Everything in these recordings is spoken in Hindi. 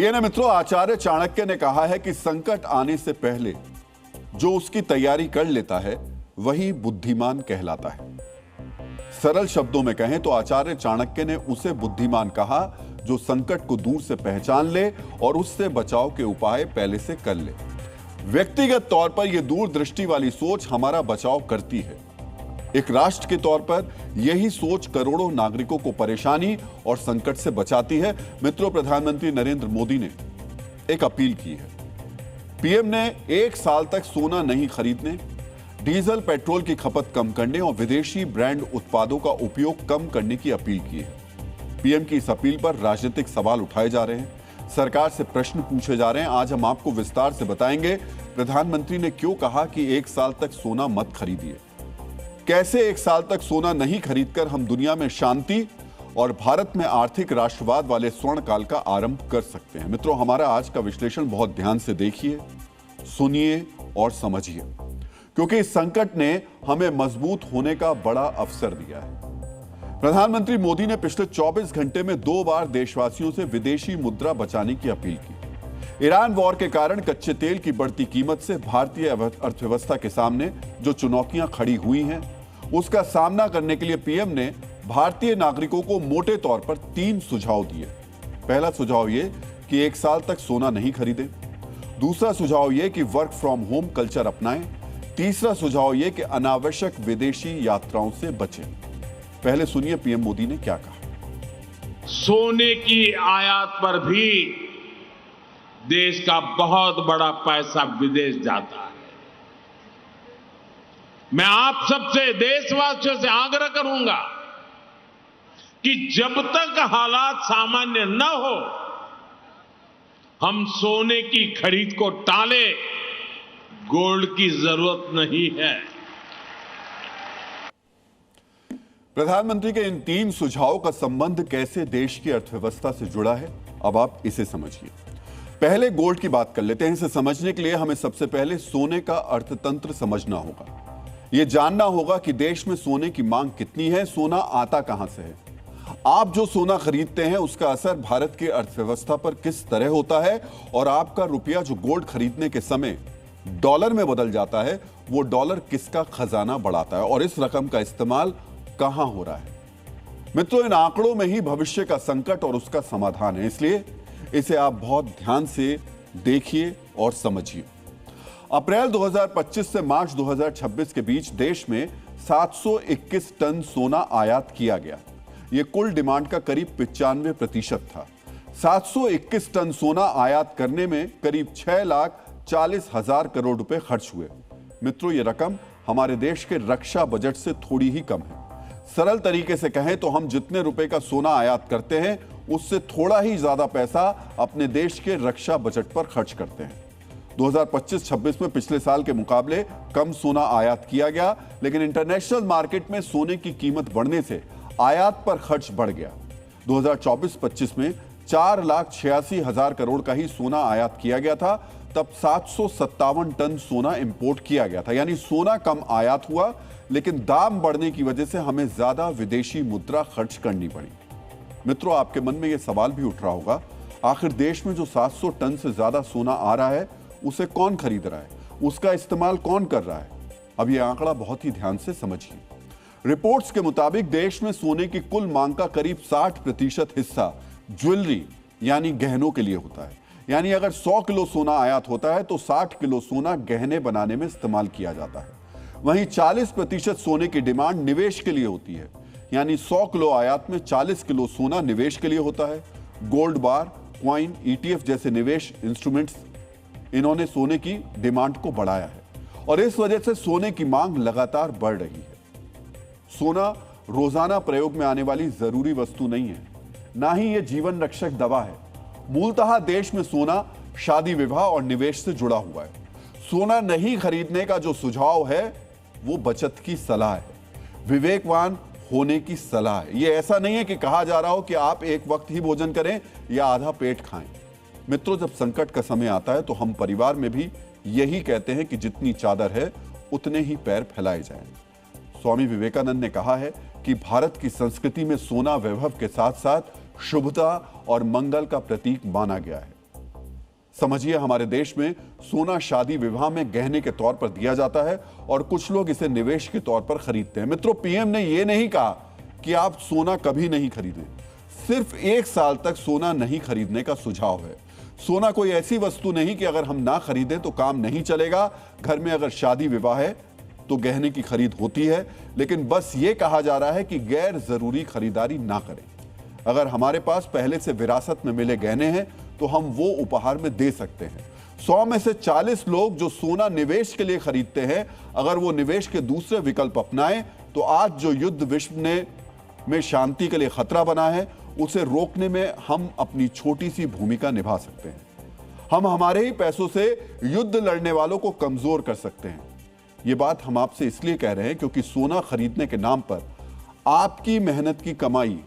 TNA मित्रों, आचार्य चाणक्य ने कहा है कि संकट आने से पहले जो उसकी तैयारी कर लेता है वही बुद्धिमान कहलाता है। सरल शब्दों में कहें तो आचार्य चाणक्य ने उसे बुद्धिमान कहा जो संकट को दूर से पहचान ले और उससे बचाव के उपाय पहले से कर ले। व्यक्तिगत तौर पर यह दूरदृष्टि वाली सोच हमारा बचाव करती है। एक राष्ट्र के तौर पर यही सोच करोड़ों नागरिकों को परेशानी और संकट से बचाती है। मित्रों, प्रधानमंत्री नरेंद्र मोदी ने एक अपील की है। पीएम ने 1 साल तक सोना नहीं खरीदने, डीजल पेट्रोल की खपत कम करने और विदेशी ब्रांड उत्पादों का उपयोग कम करने की अपील की है। पीएम की इस अपील पर राजनीतिक सवाल उठाए जा रहे हैं, सरकार से प्रश्न पूछे जा रहे हैं। आज हम आपको विस्तार से बताएंगे प्रधानमंत्री ने क्यों कहा कि 1 साल तक सोना मत खरीदिए, कैसे 1 साल तक सोना नहीं खरीदकर हम दुनिया में शांति और भारत में आर्थिक राष्ट्रवाद वाले स्वर्ण काल का आरंभ कर सकते हैं। मित्रों, हमारा आज का विश्लेषण बहुत ध्यान से देखिए, सुनिए और समझिए, क्योंकि इस संकट ने हमें मजबूत होने का बड़ा अवसर दिया है। प्रधानमंत्री मोदी ने पिछले 24 घंटे में 2 बार देशवासियों से विदेशी मुद्रा बचाने की अपील की। ईरान वॉर के कारण कच्चे तेल की बढ़ती कीमत से भारतीय अर्थव्यवस्था के सामने जो चुनौतियां खड़ी हुई हैं, उसका सामना करने के लिए पीएम ने भारतीय नागरिकों को मोटे तौर पर 3 सुझाव दिए। पहला सुझाव यह कि 1 साल तक सोना नहीं खरीदें। दूसरा सुझाव यह कि वर्क फ्रॉम होम कल्चर अपनाएं। तीसरा सुझाव यह कि अनावश्यक विदेशी यात्राओं से बचें। पहले सुनिए पीएम मोदी ने क्या कहा। सोने की आयात पर भी देश का बहुत बड़ा पैसा विदेश जाता है। मैं आप सबसे, देशवासियों से आग्रह करूंगा कि जब तक हालात सामान्य न हो, हम सोने की खरीद को टालें। गोल्ड की जरूरत नहीं है। प्रधानमंत्री के इन 3 सुझावों का संबंध कैसे देश की अर्थव्यवस्था से जुड़ा है, अब आप इसे समझिए। पहले गोल्ड की बात कर लेते हैं। इसे समझने के लिए हमें सबसे पहले सोने का अर्थतंत्र समझना होगा। यह जानना होगा कि देश में सोने की मांग कितनी है, सोना आता कहां से है। आप जो सोना खरीदते हैं उसका असर भारत की अर्थव्यवस्था पर किस तरह होता है, और आपका रुपया जो गोल्ड खरीदने के समय डॉलर में बदल जाता है, वो डॉलर किसका खजाना बढ़ाता है और इस रकम का इस्तेमाल कहां हो रहा है। मित्रों, इन आंकड़ों में ही भविष्य का संकट और उसका समाधान है, इसलिए इसे आप बहुत ध्यान से देखिए और समझिए। अप्रैल 2025 से मार्च 2026 के बीच देश में 721 टन सोना आयात किया गया। यह कुल डिमांड का करीब 95% था। 721 टन सोना आयात करने में करीब 6,40,000 करोड़ रुपए खर्च हुए। मित्रों, यह रकम हमारे देश के रक्षा बजट से थोड़ी ही कम है। सरल तरीके से कहें तो हम जितने रुपए का सोना आयात करते हैं उससे थोड़ा ही ज्यादा पैसा अपने देश के रक्षा बजट पर खर्च करते हैं। 2025-26 में पिछले साल के मुकाबले कम सोना आयात किया गया, लेकिन इंटरनेशनल मार्केट में सोने की कीमत बढ़ने से आयात पर खर्च बढ़ गया। 2024-25 में 4,86,000 करोड़ का ही सोना आयात किया गया था, तब 757 टन सोना इंपोर्ट किया गया था। यानी सोना कम आयात हुआ, लेकिन दाम बढ़ने की वजह से हमें ज्यादा विदेशी मुद्रा खर्च करनी पड़ी। मित्रों, आपके मन में यह सवाल भी उठ रहा होगा, आखिर देश में जो 700 टन से ज्यादा सोना आ रहा है उसे कौन खरीद रहा है, उसका इस्तेमाल कौन कर रहा है। अब यह आंकड़ा बहुत ही ध्यान से समझिए। रिपोर्ट्स के मुताबिक देश में सोने की कुल मांग का करीब 60% हिस्सा ज्वेलरी यानी गहनों के लिए होता है। यानी अगर 100 किलो सोना आयात होता है तो 60 किलो सोना गहने बनाने में इस्तेमाल किया जाता है। वहीं 40% सोने की डिमांड निवेश के लिए होती है। यानी 100 किलो आयात में 40 किलो सोना निवेश के लिए होता है। गोल्ड बार, क्वाइन, ETF जैसे निवेश इंस्ट्रूमेंट्स, इन्होंने सोने की डिमांड को बढ़ाया है और इस वजह से सोने की मांग लगातार बढ़ रही है। सोना रोजाना प्रयोग में आने वाली जरूरी वस्तु नहीं है, ना ही यह जीवन रक्षक दवा है। मूलतः देश में सोना शादी विवाह और निवेश से जुड़ा हुआ है। सोना नहीं खरीदने का जो सुझाव है वो बचत की सलाह है, विवेकवान होने की सलाह है। ये ऐसा नहीं है कि कहा जा रहा हो कि आप एक वक्त ही भोजन करें या आधा पेट खाएं। मित्रों, जब संकट का समय आता है तो हम परिवार में भी यही कहते हैं कि जितनी चादर है उतने ही पैर फैलाए जाएं। स्वामी विवेकानंद ने कहा है कि भारत की संस्कृति में सोना वैभव के साथ साथ शुभता और मंगल का प्रतीक माना गया है। समझिए, हमारे देश में सोना शादी विवाह में गहने के तौर पर दिया जाता है और कुछ लोग इसे निवेश के तौर पर खरीदते हैं। मित्रों, पीएम ने यह नहीं कहा कि आप सोना कभी नहीं खरीदें, सिर्फ 1 साल तक सोना नहीं खरीदने का सुझाव है। सोना कोई ऐसी वस्तु नहीं कि अगर हम ना खरीदें तो काम नहीं चलेगा। घर में अगर शादी विवाह है तो गहने की खरीद होती है, लेकिन बस ये कहा जा रहा है कि गैर जरूरी खरीदारी ना करें। अगर हमारे पास पहले से विरासत में मिले गहने हैं तो हम वो उपहार में दे सकते हैं। 100 में से 40 लोग जो सोना निवेश के लिए खरीदते हैं, अगर वो निवेश के दूसरे विकल्प अपनाएं तो आज जो युद्ध विश्व में शांति के लिए खतरा बना है, उसे रोकने में हम अपनी छोटी सी भूमिका निभा सकते हैं। हम हमारे ही पैसों से युद्ध लड़ने वालों को कमजोर कर सकते हैं। ये बात हम आपसे इसलिए कह रहे हैं क्योंकि सोना खरीदने के नाम पर आपकी मेहनत की कमाई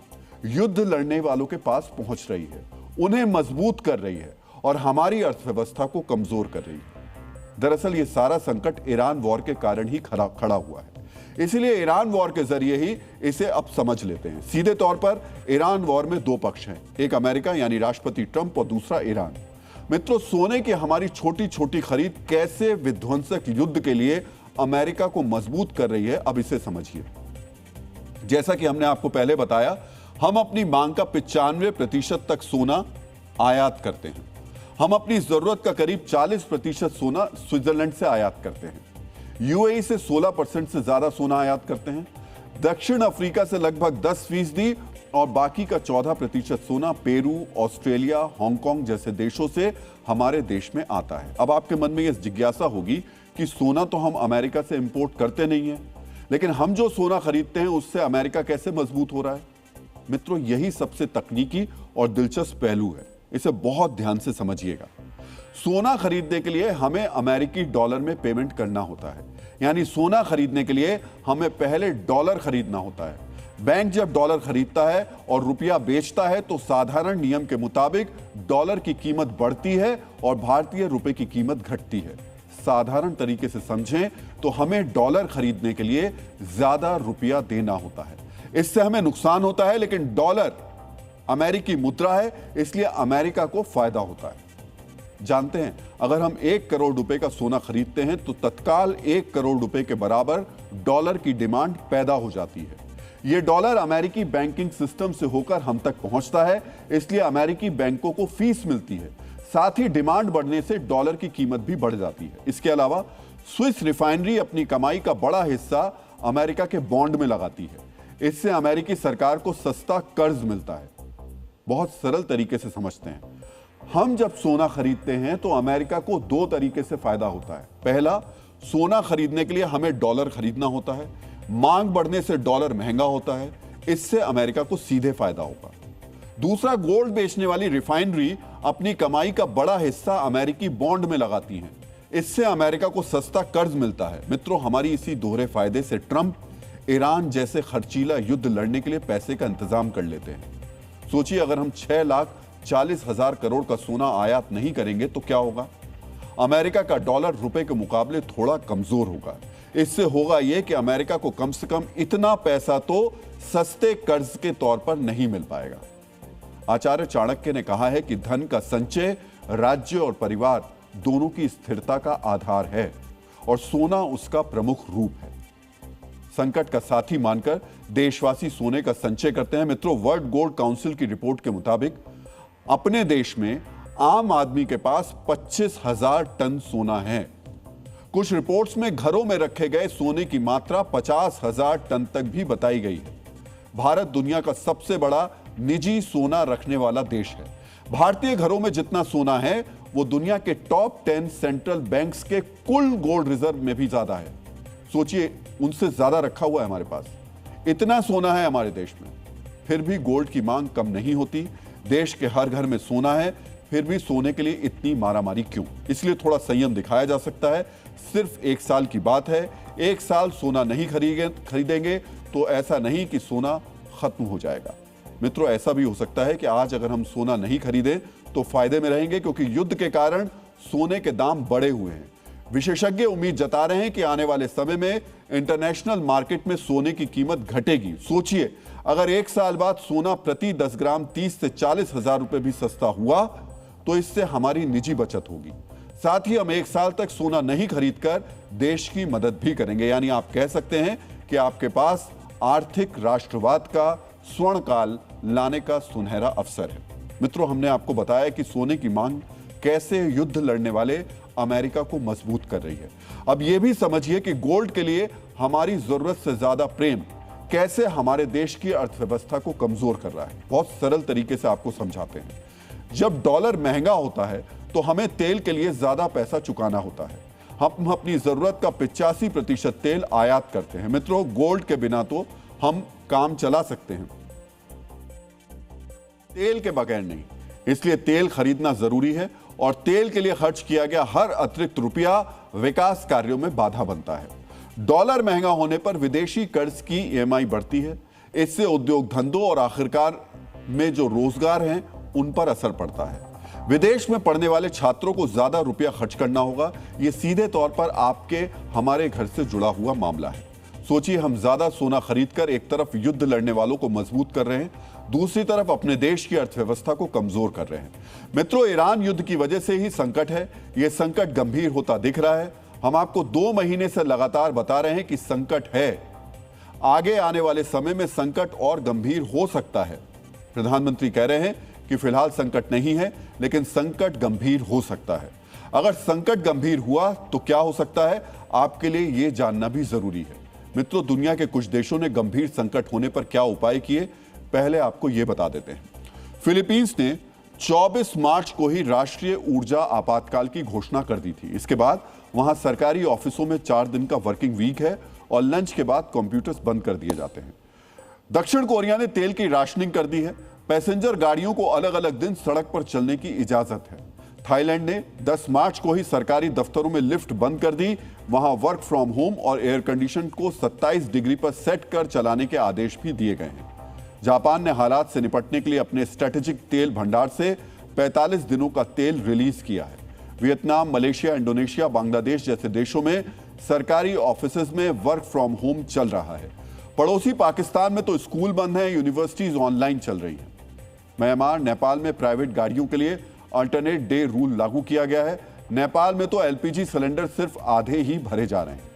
युद्ध लड़ने वालों के पास पहुंच रही है, उन्हें मजबूत कर रही है और हमारी अर्थव्यवस्था को कमजोर कर रही है। दरअसल ये सारा संकट ईरान वॉर के कारण ही खड़ा हुआ है। इसलिए ईरान वॉर के जरिए ही इसे अब समझ लेते हैं। सीधे तौर पर ईरान वॉर में 2 पक्ष हैं, एक अमेरिका यानी राष्ट्रपति ट्रंप और दूसरा ईरान। मित्रों, सोने की हमारी छोटी छोटी खरीद कैसे विध्वंसक युद्ध के लिए अमेरिका को मजबूत कर रही है, अब इसे समझिए। जैसा कि हमने आपको पहले बताया, हम अपनी मांग का 95% तक सोना आयात करते हैं। हम अपनी जरूरत का करीब 40% सोना स्विट्जरलैंड से आयात करते हैं। यूएई से 16% से ज्यादा सोना आयात करते हैं। दक्षिण अफ्रीका से लगभग 10% और बाकी का 14% सोना पेरू, ऑस्ट्रेलिया, हांगकांग जैसे देशों से हमारे देश में आता है। अब आपके मन में यह जिज्ञासा होगी कि सोना तो हम अमेरिका से इंपोर्ट करते नहीं है, लेकिन हम जो सोना खरीदते हैं उससे अमेरिका कैसे मजबूत हो रहा है? मित्रों, यही सबसे तकनीकी और दिलचस्प पहलू है, इसे बहुत ध्यान से समझिएगा। सोना खरीदने के लिए हमें अमेरिकी डॉलर में पेमेंट करना होता है, यानी सोना खरीदने के लिए हमें पहले डॉलर खरीदना होता है। बैंक जब डॉलर खरीदता है और रुपया बेचता है तो साधारण नियम के मुताबिक डॉलर की कीमत बढ़ती है और भारतीय रुपए की कीमत घटती है। साधारण तरीके से समझें तो हमें डॉलर खरीदने के लिए ज्यादा रुपया देना होता है। इससे हमें नुकसान होता है, लेकिन डॉलर अमेरिकी मुद्रा है, इसलिए अमेरिका को फायदा होता है। जानते हैं, अगर हम 1 करोड़ रुपए का सोना खरीदते हैं तो तत्काल 1 करोड़ रुपए के बराबर डॉलर की डिमांड पैदा हो जाती है। यह डॉलर अमेरिकी बैंकिंग सिस्टम से होकर हम तक पहुंचता है, इसलिए अमेरिकी बैंकों को फीस मिलती है। साथ ही डिमांड बढ़ने से डॉलर की कीमत भी बढ़ जाती है। इसके अलावा स्विस रिफाइनरी अपनी कमाई का बड़ा हिस्सा अमेरिका के बॉन्ड में लगाती है। इससे अमेरिकी सरकार को सस्ता कर्ज मिलता है। बहुत सरल तरीके से समझते हैं, हम जब सोना खरीदते हैं तो अमेरिका को 2 तरीके से फायदा होता है। पहला, सोना खरीदने के लिए हमें डॉलर खरीदना होता है। मांग बढ़ने से डॉलर महंगा होता है, इससे अमेरिका को सीधे फायदा होगा। दूसरा, गोल्ड बेचने वाली रिफाइनरी अपनी कमाई का बड़ा हिस्सा अमेरिकी बॉन्ड में लगाती हैं। इससे अमेरिका को सस्ता कर्ज मिलता है। मित्रों, हमारी इसी दोहरे फायदे से ट्रंप ईरान जैसे खर्चीला युद्ध लड़ने के लिए पैसे का इंतजाम कर लेते हैं। सोचिए, अगर हम 6,40,000 करोड़ का सोना आयात नहीं करेंगे तो क्या होगा? अमेरिका का डॉलर रुपए के मुकाबले थोड़ा कमजोर होगा। इससे होगा यह कि अमेरिका को कम से कम इतना पैसा तो सस्ते कर्ज के तौर पर नहीं मिल पाएगा। आचार्य चाणक्य ने कहा है कि धन का संचय राज्य और परिवार दोनों की स्थिरता का आधार है और सोना उसका प्रमुख रूप है। संकट का साथी मानकर देशवासी सोने का संचय करते हैं। मित्रों, वर्ल्ड गोल्ड काउंसिल की रिपोर्ट के मुताबिक अपने देश में आम आदमी के पास 25,000 टन सोना है। कुछ रिपोर्ट्स में घरों में रखे गए सोने की मात्रा 50,000 टन तक भी बताई गई है। भारत दुनिया का सबसे बड़ा निजी सोना रखने वाला देश है। भारतीय घरों में जितना सोना है वो दुनिया के टॉप 10 सेंट्रल बैंक्स के कुल गोल्ड रिजर्व में भी ज्यादा है। सोचिए, उनसे ज्यादा रखा हुआ है हमारे पास। इतना सोना है हमारे देश में, फिर भी गोल्ड की मांग कम नहीं होती। देश के हर घर में सोना है, फिर भी सोने के लिए इतनी मारामारी क्यों? इसलिए थोड़ा संयम दिखाया जा सकता है। सिर्फ 1 साल की बात है। 1 साल सोना नहीं खरीदेंगे तो ऐसा नहीं कि सोना खत्म हो जाएगा। मित्रों, ऐसा भी हो सकता है कि आज अगर हम सोना नहीं खरीदें तो फायदे में रहेंगे, क्योंकि युद्ध के कारण सोने के दाम बढ़े हुए हैं। विशेषज्ञ उम्मीद जता रहे हैं कि आने वाले समय में इंटरनेशनल मार्केट में सोने की कीमत घटेगी। सोचिए, अगर 1 साल बाद सोना प्रति 10 ग्राम 30 से 40 हजार रुपए भी सस्ता हुआ तो इससे हमारी निजी बचत होगी। साथ ही हम 1 साल तक सोना नहीं खरीदकर देश की मदद भी करेंगे। यानी आप कह सकते हैं कि आपके पास आर्थिक राष्ट्रवाद का स्वर्ण काल लाने का सुनहरा अवसर है। मित्रों, हमने आपको बताया कि सोने की मांग कैसे युद्ध लड़ने वाले अमेरिका को मजबूत कर रही है। अब यह भी समझिए कि गोल्ड के लिए हमारी जरूरत से ज्यादा प्रेम कैसे हमारे देश की अर्थव्यवस्था को कमजोर कर रहा है। बहुत सरल तरीके से आपको समझाते हैं। जब डॉलर महंगा होता है तो हमें तेल के लिए ज्यादा पैसा चुकाना होता है। हम अपनी जरूरत का 85% तेल आयात करते हैं। मित्रों, गोल्ड के बिना तो हम काम चला सकते हैं, तेल के बगैर नहीं। इसलिए तेल खरीदना जरूरी है और तेल के लिए खर्च किया गया हर अतिरिक्त रुपया विकास कार्यों में बाधा बनता है। डॉलर महंगा होने पर विदेशी कर्ज की ईएमआई बढ़ती है। इससे उद्योग धंधों और आखिरकार में जो रोजगार हैं उन पर असर पड़ता है। विदेश में पढ़ने वाले छात्रों को ज्यादा रुपया खर्च करना होगा। यह सीधे तौर पर आपके हमारे घर से जुड़ा हुआ मामला है। सोचिए, हम ज्यादा सोना खरीदकर एक तरफ युद्ध लड़ने वालों को मजबूत कर रहे हैं, दूसरी तरफ अपने देश की अर्थव्यवस्था को कमजोर कर रहे हैं। मित्रों, ईरान युद्ध की वजह से ही संकट है। यह संकट गंभीर होता दिख रहा है। हम आपको 2 महीने से लगातार बता रहे हैं कि संकट है। आगे आने वाले समय में संकट और गंभीर हो सकता है। प्रधानमंत्री कह रहे हैं कि फिलहाल संकट नहीं है, लेकिन संकट गंभीर हो सकता है। अगर संकट गंभीर हुआ तो क्या हो सकता है, आपके लिए यह जानना भी जरूरी है। मित्रों, दुनिया के कुछ देशों ने गंभीर संकट होने पर क्या उपाय किए, पहले आपको यह बता देते हैं। फिलीपींस ने 24 मार्च को ही राष्ट्रीय ऊर्जा आपातकाल की घोषणा कर दी थी। इसके बाद वहां सरकारी ऑफिसों में 4 दिन का वर्किंग वीक है और लंच के बाद कंप्यूटर्स बंद कर दिए जाते हैं। दक्षिण कोरिया ने तेल की राशनिंग कर दी है। पैसेंजर गाड़ियों को अलग अलग दिन सड़क पर चलने की इजाजत है। थाईलैंड ने 10 मार्च को ही सरकारी दफ्तरों में लिफ्ट बंद कर दी। वहां वर्क फ्रॉम होम और एयर कंडीशन को 27 डिग्री पर सेट कर चलाने के आदेश भी दिए गए हैं। जापान ने हालात से निपटने के लिए अपने स्ट्रेटेजिक तेल भंडार से 45 दिनों का तेल रिलीज किया है। वियतनाम, मलेशिया, इंडोनेशिया, बांग्लादेश जैसे देशों में सरकारी ऑफिसेज में वर्क फ्रॉम होम चल रहा है। पड़ोसी पाकिस्तान में तो स्कूल बंद हैं, यूनिवर्सिटीज ऑनलाइन चल रही हैं। म्यांमार, नेपाल में प्राइवेट गाड़ियों के लिए अल्टरनेट डे रूल लागू किया गया है। नेपाल में तो एलपीजी सिलेंडर सिर्फ आधे ही भरे जा रहे हैं।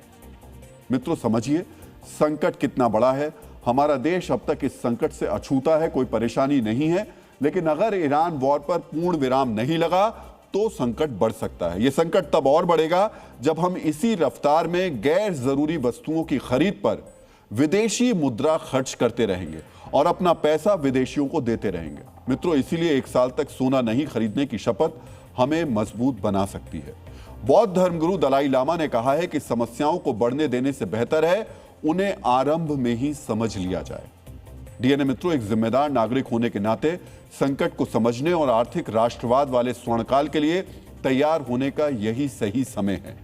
मित्रों, समझिए संकट कितना बड़ा है। हमारा देश अब तक इस संकट से अछूता है, कोई परेशानी नहीं है। लेकिन अगर ईरान वॉर पर पूर्ण विराम नहीं लगा तो संकट बढ़ सकता है। यह संकट तब और बढ़ेगा जब हम इसी रफ्तार में गैर जरूरी वस्तुओं की खरीद पर विदेशी मुद्रा खर्च करते रहेंगे और अपना पैसा विदेशियों को देते रहेंगे। मित्रों, इसीलिए 1 साल तक सोना नहीं खरीदने की शपथ हमें मजबूत बना सकती है। बौद्ध धर्मगुरु दलाई लामा ने कहा है कि समस्याओं को बढ़ने देने से बेहतर है उन्हें आरंभ में ही समझ लिया जाए। डीएनए मित्रों, एक जिम्मेदार नागरिक होने के नाते संकट को समझने और आर्थिक राष्ट्रवाद वाले स्वर्णकाल के लिए तैयार होने का यही सही समय है।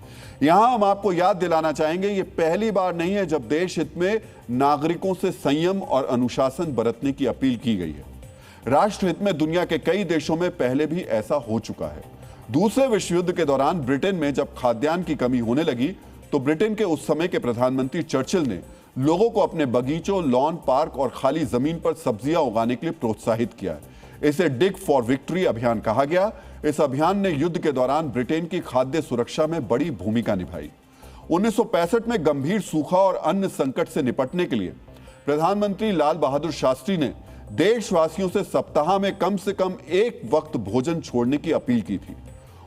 यहां हम आपको याद दिलाना चाहेंगे, यह पहली बार नहीं है जब देश हित में नागरिकों से संयम और अनुशासन बरतने की अपील की गई है। राष्ट्र हित में दुनिया के कई देशों में पहले भी ऐसा हो चुका है। दूसरे विश्व युद्ध के दौरान ब्रिटेन में जब खाद्यान्न की कमी होने लगी तो ब्रिटेन के उस समय के प्रधानमंत्री चर्चिल ने लोगों को अपने बगीचों, लॉन, पार्क और खाली जमीन पर सब्जियां उगाने के लिए प्रोत्साहित किया। इसे डिग फॉर विक्ट्री अभियान कहा गया। इस अभियान ने युद्ध के दौरान ब्रिटेन की खाद्य सुरक्षा में बड़ी भूमिका निभाई। 1965 में गंभीर सूखा और अन्य संकट से निपटने के लिए प्रधानमंत्री लाल बहादुर शास्त्री ने देशवासियों से सप्ताह में कम से कम एक वक्त भोजन छोड़ने की अपील की थी।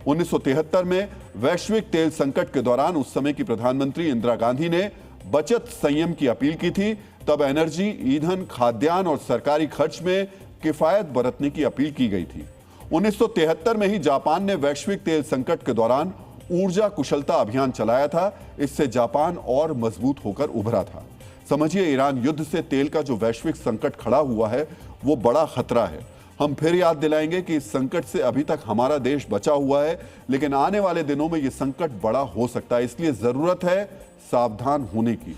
1973 में वैश्विक तेल संकट के दौरान उस समय की प्रधानमंत्री इंदिरा गांधी ने बचत संयम की अपील की थी। तब एनर्जी, ईंधन, खाद्यान्न और सरकारी खर्च में किफायत बरतने की अपील की गई थी। 1973 में ही जापान ने वैश्विक तेल संकट के दौरान ऊर्जा कुशलता अभियान चलाया था। इससे जापान और मजबूत होकर उभरा था। समझिए, ईरान युद्ध से तेल का जो वैश्विक संकट खड़ा हुआ है वो बड़ा खतरा है। हम फिर याद दिलाएंगे कि इस संकट से अभी तक हमारा देश बचा हुआ है, लेकिन आने वाले दिनों में यह संकट बड़ा हो सकता है। इसलिए जरूरत है सावधान होने की।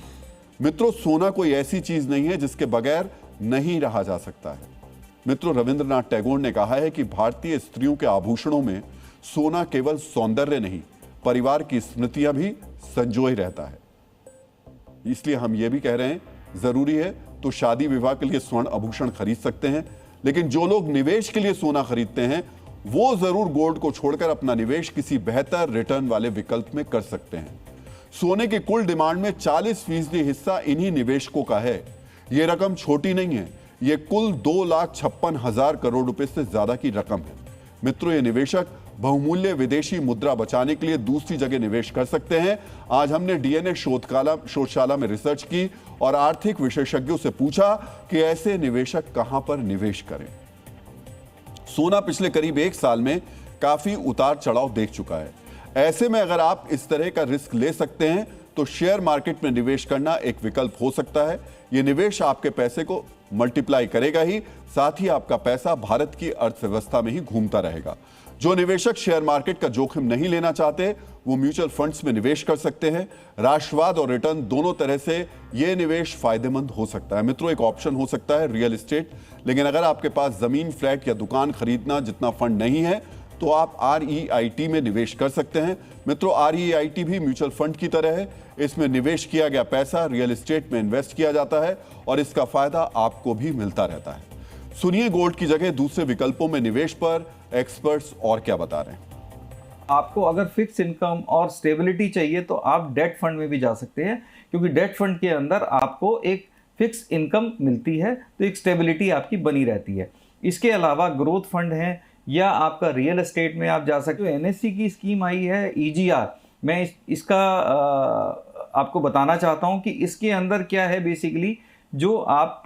मित्रों, सोना कोई ऐसी चीज नहीं है जिसके बगैर नहीं रहा जा सकता है। मित्रों, रविंद्रनाथ टैगोर ने कहा है कि भारतीय स्त्रियों के आभूषणों में सोना केवल सौंदर्य नहीं, परिवार की स्मृतियां भी संजोए रहता है। इसलिए हम ये भी कह रहे हैं, जरूरी है तो शादी विवाह के लिए स्वर्ण आभूषण खरीद सकते हैं, लेकिन जो लोग निवेश के लिए सोना खरीदते हैं वो जरूर गोल्ड को छोड़कर अपना निवेश किसी बेहतर रिटर्न वाले विकल्प में कर सकते हैं। सोने की कुल डिमांड में 40% हिस्सा इन्हीं निवेशकों का है। यह रकम छोटी नहीं है, यह कुल 2,56,000 करोड़ रुपए से ज्यादा की रकम है। मित्रों, ये निवेशक बहुमूल्य विदेशी मुद्रा बचाने के लिए दूसरी जगह निवेश कर सकते हैं। आज हमने डीएनए शोधशाला में रिसर्च की और आर्थिक विशेषज्ञों से पूछा कि ऐसे निवेशक कहां पर निवेश करें। सोना पिछले करीब 1 साल में काफी उतार चढ़ाव देख चुका है। ऐसे में अगर आप इस तरह का रिस्क ले सकते हैं तो शेयर मार्केट में निवेश करना एक विकल्प हो सकता है। यह निवेश आपके पैसे को मल्टीप्लाई करेगा ही, साथ ही आपका पैसा भारत की अर्थव्यवस्था में ही घूमता रहेगा। जो निवेशक शेयर मार्केट का जोखिम नहीं लेना चाहते वो म्यूचुअल फंड्स में निवेश कर सकते हैं। राष्ट्रवाद और रिटर्न दोनों तरह से यह निवेश फायदेमंद हो सकता है। मित्रों, एक ऑप्शन हो सकता है रियल एस्टेट, लेकिन अगर आपके पास जमीन, फ्लैट या दुकान खरीदना जितना फंड नहीं है तो आप REIT में निवेश कर सकते हैं। मित्रों, REIT भी म्यूचुअल फंड की तरह है। इसमें निवेश किया गया पैसा रियल एस्टेट में इन्वेस्ट किया जाता है और इसका फायदा आपको भी मिलता रहता है। सुनिए गोल्ड की जगह दूसरे विकल्पों में निवेश पर एक्सपर्ट्स और क्या बता रहे हैं। आपको अगर फिक्स इनकम और स्टेबिलिटी चाहिए तो आप डेट फंड में भी जा सकते हैं, क्योंकि डेट फंड के अंदर आपको एक फिक्स इनकम मिलती है तो एक स्टेबिलिटी आपकी बनी रहती है। इसके अलावा ग्रोथ फंड है या आपका रियल एस्टेट में आप जा सकते हो। NSE की स्कीम आई है EGR, मैं इसका आपको बताना चाहता हूं कि इसके अंदर क्या है। बेसिकली जो आप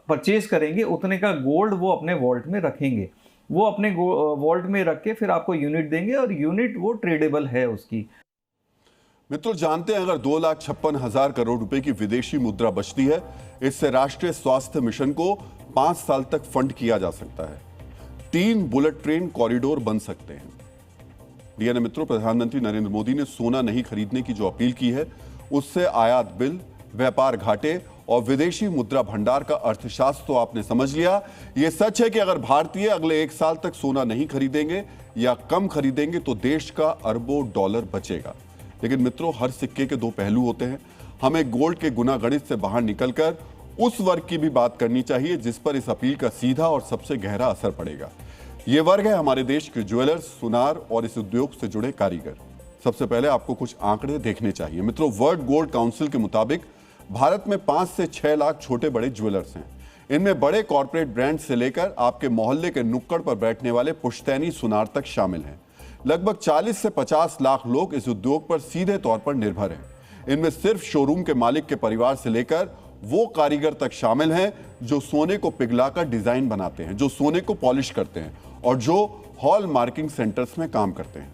परचेज करेंगे उतने का गोल्ड वो अपने वॉल्ट में रखेंगे, वो अपने वॉल्ट में रख के फिर आपको यूनिट देंगे और यूनिट वो ट्रेडेबल है उसकी। मित्रों, जानते हैं अगर 2,56,000 करोड़ रुपए की विदेशी मुद्रा बचती है, इससे राष्ट्रीय स्वास्थ्य मिशन को 5 साल तक फंड किया जा सकता है। 3 बुलेट ट्रेन कॉरिडोर बन सकते हैं। डीएनए मित्रों, प्रधानमंत्री नरेंद्र मोदी ने सोना नहीं खरीदने की जो अपील की है उससे आयात बिल, व्यापार घाटे और विदेशी मुद्रा भंडार का अर्थशास्त्र तो आपने समझ लिया। यह सच है कि अगर भारतीय अगले 1 साल तक सोना नहीं खरीदेंगे या कम खरीदेंगे तो देश का अरबों डॉलर बचेगा। लेकिन मित्रों, हर सिक्के के 2 पहलू होते हैं। हमें गोल्ड के गुनागणित से बाहर निकलकर उस वर्ग की भी बात करनी चाहिए जिस पर इस अपील का सीधा और सबसे गहरा असर पड़ेगा। यह वर्ग है हमारे देश के ज्वेलर्स, सुनार और इस उद्योग से जुड़े कारीगर। सबसे पहले आपको कुछ आंकड़े देखने चाहिए। मित्रों, वर्ल्ड गोल्ड काउंसिल के मुताबिक भारत में 5 से 6 लाख छोटे बड़े ज्वेलर्स हैं। इनमें बड़े कॉर्पोरेट ब्रांड से लेकर आपके मोहल्ले के नुक्कड़ पर बैठने वाले पुश्तैनी सुनार तक शामिल हैं। लगभग 40 से 50 लाख लोग इस उद्योग पर सीधे तौर पर निर्भर हैं। इनमें सिर्फ शोरूम के मालिक के परिवार से लेकर वो कारीगर तक शामिल हैं जो सोने को पिघलाकर डिजाइन बनाते हैं, जो सोने को पॉलिश करते हैं और जो हॉल मार्किंग सेंटर्स में काम करते हैं।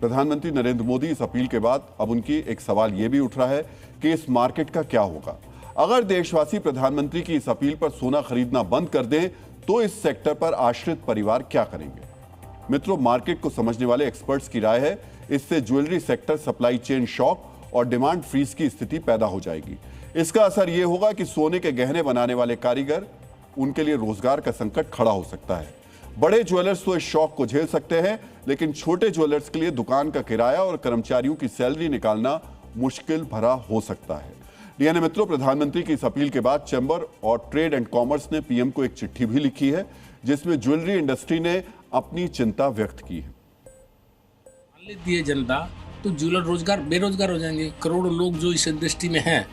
प्रधानमंत्री नरेंद्र मोदी इस अपील के बाद अब उनकी एक सवाल यह भी उठ रहा है कि इस मार्केट का क्या होगा। अगर देशवासी प्रधानमंत्री की इस अपील पर सोना खरीदना बंद कर दें तो इस सेक्टर पर आश्रित परिवार क्या करेंगे। मित्रों, मार्केट को समझने वाले एक्सपर्ट्स की राय है इससे jewellery sector supply chain shock और डिमांड फ्रीज की स्थिति पैदा हो जाएगी। इसका असर यह होगा कि सोने के गहने बनाने वाले कारीगर, उनके लिए रोजगार का संकट खड़ा हो सकता है। बड़े ज्वेलर्स तो इस शॉक को झेल सकते हैं, लेकिन छोटे ज्वेलर्स के लिए दुकान का किराया और कर्मचारियों की सैलरी निकालना मुश्किल भरा हो सकता है। डीएनए मित्रों, प्रधानमंत्री की इस अपील के बाद चैंबर और ट्रेड एंड कॉमर्स ने पीएम को एक चिट्ठी भी लिखी है जिसमें ज्वेलरी इंडस्ट्री ने अपनी चिंता व्यक्त की है। मान लेती है जनता तो ज्वेलर बेरोजगार हो जाएंगे। करोड़ों लोग जो इस इंडस्ट्री में हैं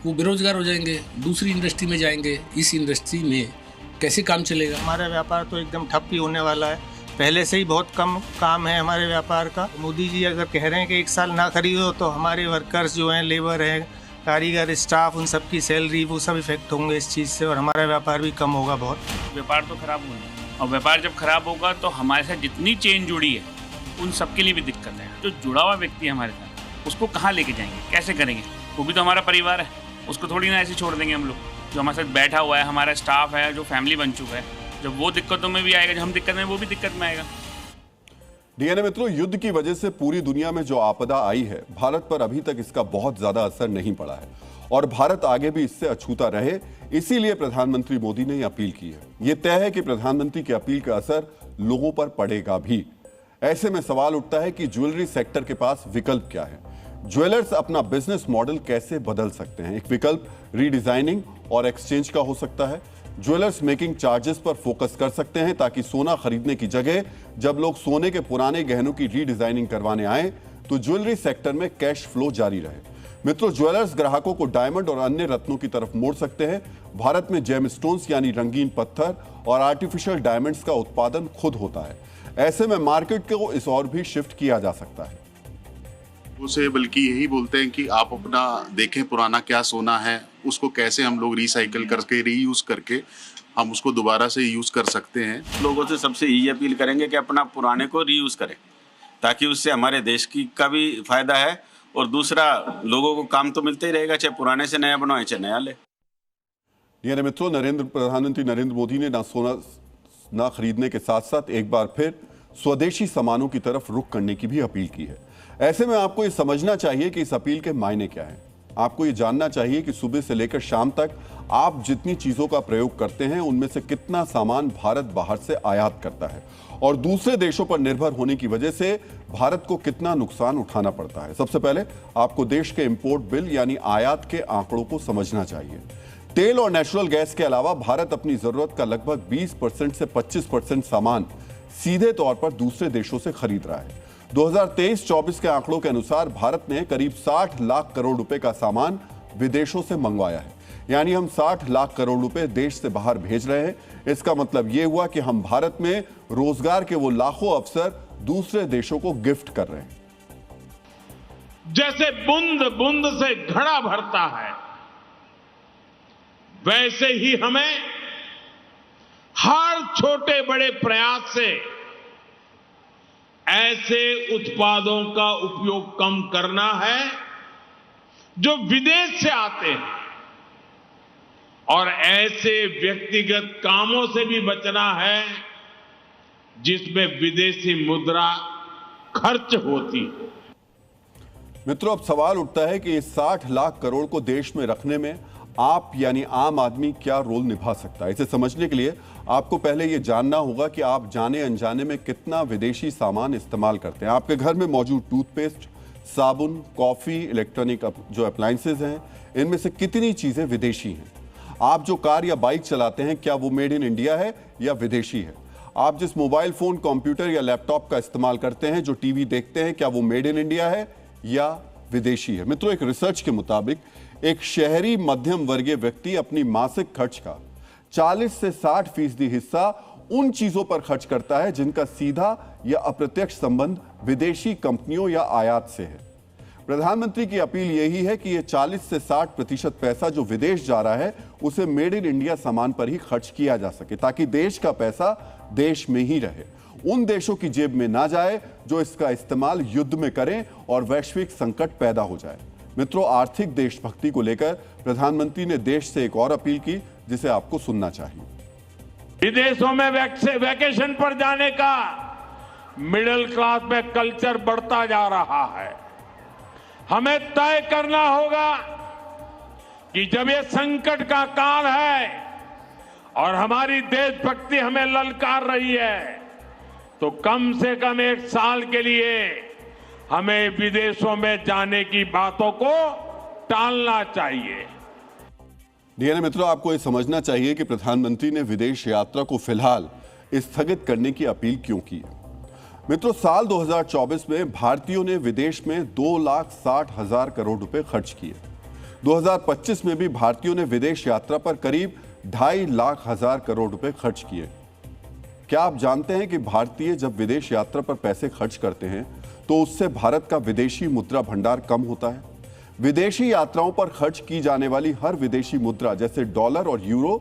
वो बेरोजगार हो जाएंगे, दूसरी इंडस्ट्री में जाएंगे। इस इंडस्ट्री में कैसे काम चलेगा? हमारा व्यापार तो एकदम ठप ही होने वाला है। पहले से ही बहुत कम काम है हमारे व्यापार का। मोदी जी अगर कह रहे हैं कि 1 साल ना खरीदो तो हमारे वर्कर्स जो हैं, लेबर है, कारीगर, स्टाफ, उन सब की सैलरी वो सब इफेक्ट होंगे इस चीज़ से और हमारा व्यापार भी कम होगा बहुत। व्यापार तो खराब होगा और व्यापार जब खराब होगा तो हमारे साथ जितनी चेन जुड़ी है उन सबके लिए भी दिक्कत है। जो जुड़ा हुआ व्यक्ति है हमारे साथ उसको कहाँ लेके जाएंगे, कैसे करेंगे? वो भी तो हमारा परिवार है, उसको थोड़ी ना ऐसे छोड़ देंगे हम लोग। जो हमारे साथ बैठा हुआ है, हमारा स्टाफ है, जो फैमिली बन चुका है, जब वो दिक्कतों में भी आएगा, जब हम दिक्कत में वो भी दिक्कत में आएगा। डीएनए मित्रों, युद्ध की वजह से पूरी दुनिया में जो आपदा आई है, भारत पर अभी तक इसका बहुत ज्यादा असर नहीं पड़ा है और भारत आगे भी इससे अछूता रहे, इसीलिए प्रधानमंत्री मोदी ने यह अपील की है। यह तय है कि प्रधानमंत्री की अपील का असर लोगों पर पड़ेगा भी। ऐसे में सवाल उठता है कि ज्वेलरी सेक्टर के पास विकल्प क्या है। ज्वेलर्स अपना बिजनेस मॉडल कैसे बदल सकते हैं? एक विकल्प रीडिजाइनिंग और एक्सचेंज का हो सकता है। ज्वेलर्स मेकिंग चार्जेस पर फोकस कर सकते हैं ताकि सोना खरीदने की जगह जब लोग सोने के पुराने गहनों की रीडिजाइनिंग करवाने आए तो ज्वेलरी सेक्टर में कैश फ्लो जारी रहे। मित्रों, ज्वेलर्स ग्राहकों को डायमंड और अन्य रत्नों की तरफ मोड़ सकते हैं। भारत में जेमस्टोन्स यानी रंगीन पत्थर और आर्टिफिशियल डायमंड्स का उत्पादन खुद होता है। ऐसे में मार्केट को इस और भी शिफ्ट किया जा सकता है। उसे बल्कि यही बोलते हैं कि आप अपना देखें पुराना क्या सोना है, उसको कैसे हम लोग रिसाइकिल करके रीयूज करके हम उसको दोबारा से यूज कर सकते हैं। लोगों से सबसे यही अपील करेंगे कि अपना पुराने को रीयूज करें ताकि उससे हमारे देश का भी फायदा है और दूसरा लोगों को काम तो मिलता ही रहेगा, चाहे पुराने से नया बनवाए चाहे नया ले। यानी मित्रों, प्रधानमंत्री नरेंद्र मोदी ने ना खरीदने के साथ साथ एक बार फिर स्वदेशी सामानों की तरफ रुख करने की भी अपील की है। ऐसे में आपको ये समझना चाहिए कि इस अपील के मायने क्या हैं। आपको ये जानना चाहिए कि सुबह से लेकर शाम तक आप जितनी चीजों का प्रयोग करते हैं उनमें से कितना सामान भारत बाहर से आयात करता है और दूसरे देशों पर निर्भर होने की वजह से भारत को कितना नुकसान उठाना पड़ता है। सबसे पहले आपको देश के इंपोर्ट बिल यानी आयात के आंकड़ों को समझना चाहिए। तेल और नेचुरल गैस के अलावा भारत अपनी जरूरत का लगभग 20% से 25% सामान सीधे तौर पर दूसरे देशों से खरीद रहा है। 2023-24 के आंकड़ों के अनुसार भारत ने करीब 60 लाख करोड़ रुपए का सामान विदेशों से मंगवाया है। यानी हम 60 लाख करोड़ रुपए देश से बाहर भेज रहे हैं। इसका मतलब यह हुआ कि हम भारत में रोजगार के वो लाखों अवसर दूसरे देशों को गिफ्ट कर रहे हैं। जैसे बूंद बूंद से घड़ा भरता है, वैसे ही हमें हर छोटे बड़े प्रयास से ऐसे उत्पादों का उपयोग कम करना है जो विदेश से आते हैं और ऐसे व्यक्तिगत कामों से भी बचना है जिसमें विदेशी मुद्रा खर्च होती है। मित्रों, अब सवाल उठता है कि इस 60 लाख करोड़ को देश में रखने में आप यानी आम आदमी क्या रोल निभा सकता है। इसे समझने के लिए आपको पहले यह जानना होगा कि आप जाने अनजाने में कितना विदेशी सामान इस्तेमाल करते हैं। आपके घर में मौजूद टूथपेस्ट, साबुन, कॉफी, इलेक्ट्रॉनिक जो अप्लायंसेज हैं, इनमें से कितनी चीजें विदेशी हैं। आप जो कार या बाइक चलाते हैं, क्या वो मेड इन इंडिया है या विदेशी है। आप जिस मोबाइल फोन, कंप्यूटर या लैपटॉप का इस्तेमाल करते हैं, जो टीवी देखते हैं, क्या वो मेड इन इंडिया है या विदेशी है। मित्रों, एक रिसर्च के मुताबिक एक शहरी मध्यम वर्गीय व्यक्ति अपनी मासिक खर्च का 40 से 60% हिस्सा उन चीजों पर खर्च करता है जिनका सीधा या अप्रत्यक्ष संबंध विदेशी कंपनियों या आयात से है। प्रधानमंत्री की अपील यही है कि यह 40 से 60% पैसा जो विदेश जा रहा है उसे मेड इन इंडिया सामान पर ही खर्च किया जा सके ताकि देश का पैसा देश में ही रहे, उन देशों की जेब में ना जाए जो इसका इस्तेमाल युद्ध में करें और वैश्विक संकट पैदा हो जाए। मित्रों, आर्थिक देशभक्ति को लेकर प्रधानमंत्री ने देश से एक और अपील की जिसे आपको सुनना चाहिए। विदेशों में वैकेशन पर जाने का मिडिल क्लास में कल्चर बढ़ता जा रहा है। हमें तय करना होगा कि जब ये संकट का काल है और हमारी देशभक्ति हमें ललकार रही है तो कम से कम 1 साल के लिए हमें विदेशों में जाने की बातों को टालना चाहिए। डीएनए मित्रों, आपको यह समझना चाहिए कि प्रधानमंत्री ने विदेश यात्रा को फिलहाल स्थगित करने की अपील क्यों की है। मित्रों, साल 2024 में भारतीयों ने विदेश में 2,60,000 करोड़ रुपए खर्च किए। 2025 में भी भारतीयों ने विदेश यात्रा पर करीब 2.5 लाख करोड़ रुपए खर्च किए। क्या आप जानते हैं कि भारतीय जब विदेश यात्रा पर पैसे खर्च करते हैं तो उससे भारत का विदेशी मुद्रा भंडार कम होता है। विदेशी यात्राओं पर खर्च की जाने वाली हर विदेशी मुद्रा जैसे डॉलर और यूरो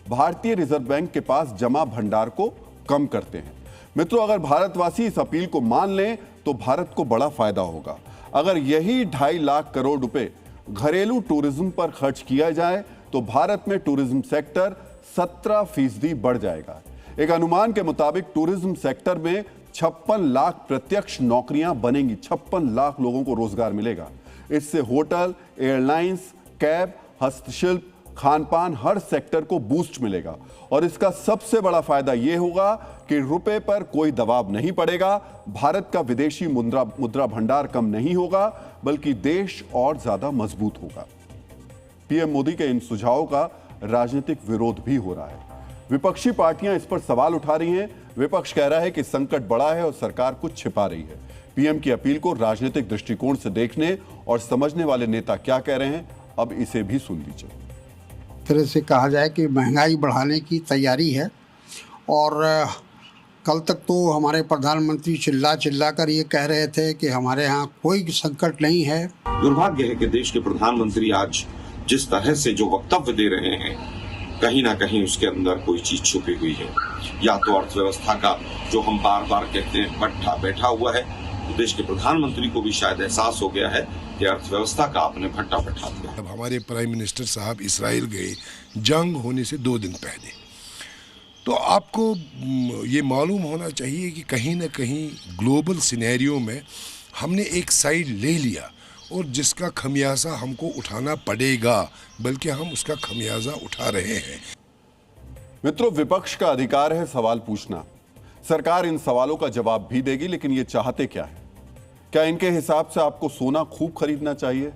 भारतीय रिजर्व बैंक के पास जमा भंडार को कम करते हैं। मित्रों, अगर भारतवासी इस अपील को मान लें तो भारत को बड़ा फायदा होगा। अगर यही 2.5 लाख करोड़ रुपए घरेलू टूरिज्म पर खर्च किया जाए तो भारत में टूरिज्म सेक्टर 17% बढ़ जाएगा। एक अनुमान के मुताबिक टूरिज्म सेक्टर में 56 लाख प्रत्यक्ष नौकरियां बनेंगी। 56 लाख लोगों को रोजगार मिलेगा। इससे होटल, एयरलाइंस, कैब, हस्तशिल्प, खानपान हर सेक्टर को बूस्ट मिलेगा और इसका सबसे बड़ा फायदा यह होगा कि रुपए पर कोई दबाव नहीं पड़ेगा, भारत का विदेशी मुद्रा भंडार कम नहीं होगा बल्कि देश और ज्यादा मजबूत होगा। पीएम मोदी के इन सुझावों का राजनीतिक विरोध भी हो रहा है। विपक्षी पार्टियां इस पर सवाल उठा रही हैं। विपक्ष कह रहा है कि संकट बड़ा है और सरकार कुछ छिपा रही है। पीएम की अपील को राजनीतिक दृष्टिकोण से देखने और समझने वाले नेता क्या कह रहे हैं, अब इसे भी सुन लीजिए। तरह से कहा जाए कि महंगाई बढ़ाने की तैयारी है और कल तक तो हमारे प्रधानमंत्री चिल्ला कर ये कह रहे थे कि हमारे यहाँ कोई संकट नहीं है। दुर्भाग्य है कि देश के प्रधानमंत्री आज जिस तरह से जो वक्तव्य दे रहे हैं, कहीं ना कहीं उसके अंदर कोई चीज छुपी हुई है। या तो अर्थव्यवस्था का जो हम बार बार कहते हैं भट्ठा बैठा हुआ है, तो देश के प्रधानमंत्री को भी शायद एहसास हो गया है कि अर्थव्यवस्था का आपने भट्टा बैठा दिया। अब हमारे प्राइम मिनिस्टर साहब इजराइल गए जंग होने से 2 दिन पहले, तो आपको ये मालूम होना चाहिए कि कहीं ना कहीं ग्लोबल सिनेरियो में हमने एक साइड ले लिया और जिसका खमियाजा हमको उठाना पड़ेगा, बल्कि हम उसका खमियाजा उठा रहे हैं। मित्रों, विपक्ष का अधिकार है सवाल पूछना। सरकार इन सवालों का जवाब भी देगी, लेकिन ये चाहते क्या है? क्या इनके हिसाब से आपको सोना खूब खरीदना चाहिए,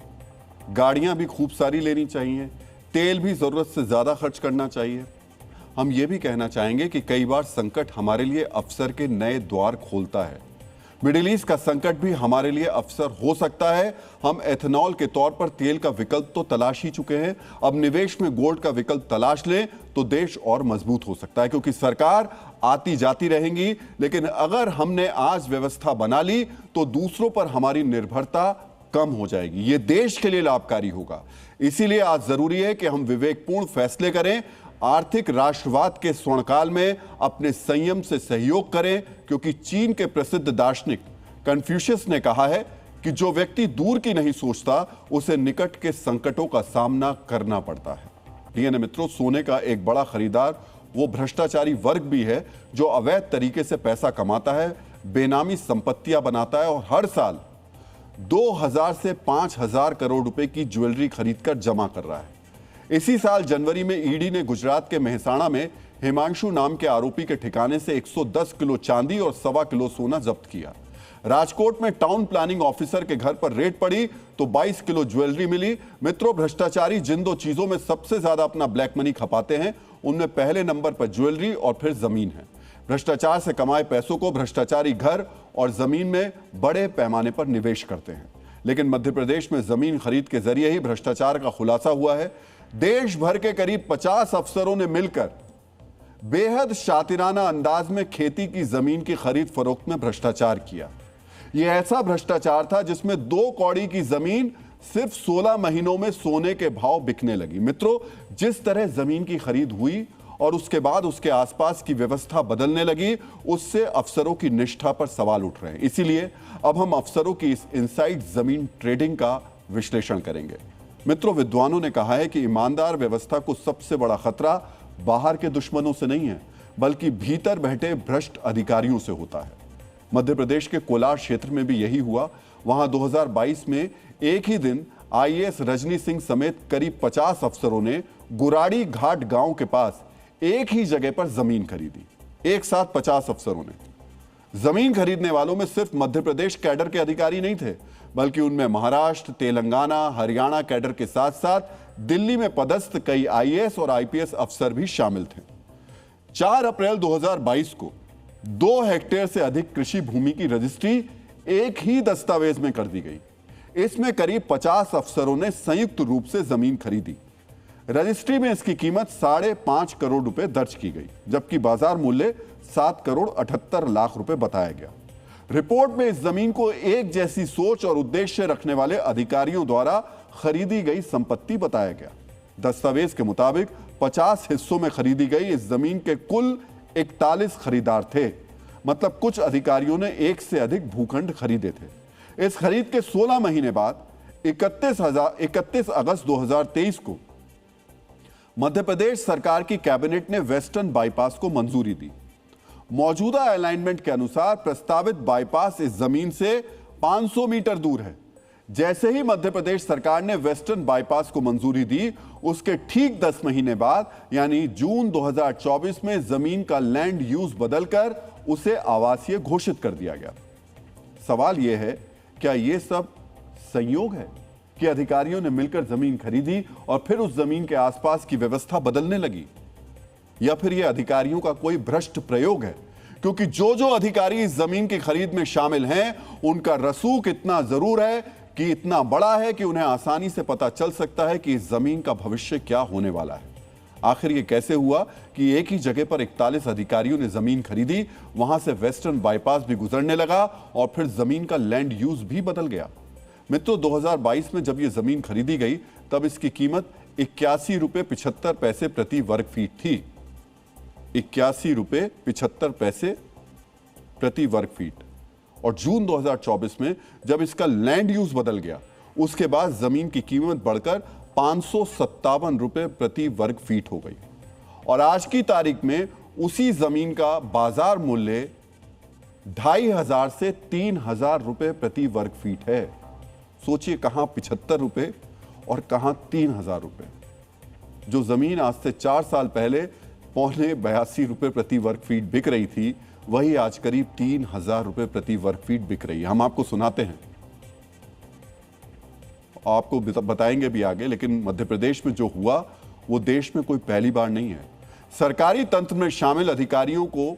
गाड़ियां भी खूब सारी लेनी चाहिए, तेल भी जरूरत से ज्यादा खर्च करना चाहिए? हम ये भी कहना चाहेंगे कि कई बार संकट हमारे लिए अवसर के नए द्वार खोलता है। मिडिल ईस्ट का संकट भी हमारे लिए अवसर हो सकता है। हम एथेनॉल के तौर पर तेल का विकल्प तो तलाश ही चुके हैं, अब निवेश में गोल्ड का विकल्प तलाश लें तो देश और मजबूत हो सकता है, क्योंकि सरकार आती जाती रहेंगी, लेकिन अगर हमने आज व्यवस्था बना ली तो दूसरों पर हमारी निर्भरता कम हो जाएगी। ये देश के लिए लाभकारी होगा। इसीलिए आज जरूरी है कि हम विवेकपूर्ण फैसले करें, आर्थिक राष्ट्रवाद के स्वर्णकाल में अपने संयम से सहयोग करें, क्योंकि चीन के प्रसिद्ध दार्शनिक कन्फ्यूशियस ने कहा है कि जो व्यक्ति दूर की नहीं सोचता उसे निकट के संकटों का सामना करना पड़ता है। डीएनए मित्रों, सोने का एक बड़ा खरीदार वो भ्रष्टाचारी वर्ग भी है जो अवैध तरीके से पैसा कमाता है, बेनामी संपत्तियां बनाता है और हर साल 2000 से 5000 करोड़ रुपए की ज्वेलरी खरीदकर जमा कर रहा है। इसी साल जनवरी में ईडी ने गुजरात के मेहसाणा में हिमांशु नाम के आरोपी के ठिकाने से 110 किलो चांदी और 1.25 किलो सोना जब्त किया। राजकोट में टाउन प्लानिंग ऑफिसर के घर पर रेड पड़ी तो 22 किलो ज्वेलरी मिली। मित्रों, भ्रष्टाचारी जिन 2 चीजों में सबसे ज्यादा अपना ब्लैक मनी खपाते हैं, उनमें पहले नंबर पर ज्वेलरी और फिर जमीन है। भ्रष्टाचार से कमाए पैसों को भ्रष्टाचारी घर और जमीन में बड़े पैमाने पर निवेश करते हैं। लेकिन मध्य प्रदेश में जमीन खरीद के जरिए ही भ्रष्टाचार का खुलासा हुआ है। देश भर के करीब 50 अफसरों ने मिलकर बेहद शातिराना अंदाज में खेती की जमीन की खरीद फरोख्त में भ्रष्टाचार किया। यह ऐसा भ्रष्टाचार था जिसमें 2 कौड़ी की जमीन सिर्फ 16 महीनों में सोने के भाव बिकने लगी। मित्रों, जिस तरह जमीन की खरीद हुई और उसके बाद उसके आसपास की व्यवस्था बदलने लगी, उससे अफसरों की निष्ठा पर सवाल उठ रहे हैं। इसीलिए अब हम अफसरों की इस इनसाइड जमीन ट्रेडिंग का विश्लेषण करेंगे। मित्रों, विद्वानों ने कहा है कि ईमानदार व्यवस्था को सबसे बड़ा खतरा बाहर के दुश्मनों से नहीं है, बल्कि भीतर बैठे भ्रष्ट अधिकारियों से होता है। मध्य प्रदेश के कोलार क्षेत्र में भी यही हुआ। वहां 2022 में एक ही दिन आईएएस रजनी सिंह समेत करीब 50 अफसरों ने गुराड़ी घाट गांव के पास एक ही जगह पर जमीन खरीदी। एक साथ 50 अफसरों ने। जमीन खरीदने वालों में सिर्फ मध्य प्रदेश कैडर के अधिकारी नहीं थे, बल्कि उनमें महाराष्ट्र, तेलंगाना, हरियाणा कैडर के साथ साथ दिल्ली में पदस्थ कई आईएएस और आईपीएस अफसर भी शामिल थे। 4 अप्रैल 2022 को 2 हेक्टेयर से अधिक कृषि भूमि की रजिस्ट्री एक ही दस्तावेज में कर दी गई। इसमें करीब 50 अफसरों ने संयुक्त रूप से जमीन खरीदी। रजिस्ट्री में इसकी कीमत 5.5 करोड़ रुपए दर्ज की गई, जबकि बाजार मूल्य 7 करोड़ 78 लाख रुपए बताया गया। रिपोर्ट में इस जमीन को एक जैसी सोच और उद्देश्य रखने वाले अधिकारियों द्वारा खरीदी गई संपत्ति बताया गया। दस्तावेज के मुताबिक 50 हिस्सों में खरीदी गई इस जमीन के कुल 41 खरीदार थे। मतलब कुछ अधिकारियों ने एक से अधिक भूखंड खरीदे थे। इस खरीद के 16 महीने बाद 31 अगस्त 2023 को मध्य प्रदेश सरकार की कैबिनेट ने वेस्टर्न बाईपास को मंजूरी दी। मौजूदा अलाइनमेंट के अनुसार प्रस्तावित बाईपास इस जमीन से 500 मीटर दूर है। जैसे ही मध्य प्रदेश सरकार ने वेस्टर्न बाईपास को मंजूरी दी, उसके ठीक 10 महीने बाद यानी जून 2024 में जमीन का लैंड यूज बदलकर उसे आवासीय घोषित कर दिया गया। सवाल यह है, क्या यह सब संयोग है कि अधिकारियों ने मिलकर जमीन खरीदी और फिर उस जमीन के आसपास की व्यवस्था बदलने लगी? या फिर यह अधिकारियों का कोई भ्रष्ट प्रयोग है? क्योंकि जो जो अधिकारी इस जमीन की खरीद में शामिल हैं, उनका रसूख इतना जरूर है कि इतना बड़ा है कि उन्हें आसानी से पता चल सकता है कि इस जमीन का भविष्य क्या होने वाला है। आखिर ये कैसे हुआ कि एक ही जगह पर 41 अधिकारियों ने जमीन खरीदी, वहां से वेस्टर्न बाईपास भी गुजरने लगा और फिर जमीन का लैंड यूज भी बदल गया? मित्रों, 2022 में जब यह जमीन खरीदी गई तब इसकी कीमत 81 रुपये 75 पैसे प्रति वर्ग फीट थी। 81 रुपये 75 पैसे प्रति वर्ग फीट। और जून 2024 में जब इसका लैंड यूज बदल गया, उसके बाद जमीन की कीमत बढ़कर 557 रुपये प्रति वर्ग फीट हो गई। और आज की तारीख में उसी जमीन का बाजार मूल्य 2500 से 3000 रुपये प्रति वर्ग फीट है। सोचिए, कहां 75 रुपये और कहां 3000 रुपये। जो जमीन आज से 4 साल पहले 82 रुपये प्रति वर्ग फीट बिक रही थी, वही आज करीब 3000 रुपये प्रति वर्ग फीट बिक रही है। हम आपको सुनाते हैं, आपको बताएंगे भी आगे, लेकिन मध्य प्रदेश में जो हुआ वो देश में कोई पहली बार नहीं है। सरकारी तंत्र में शामिल अधिकारियों को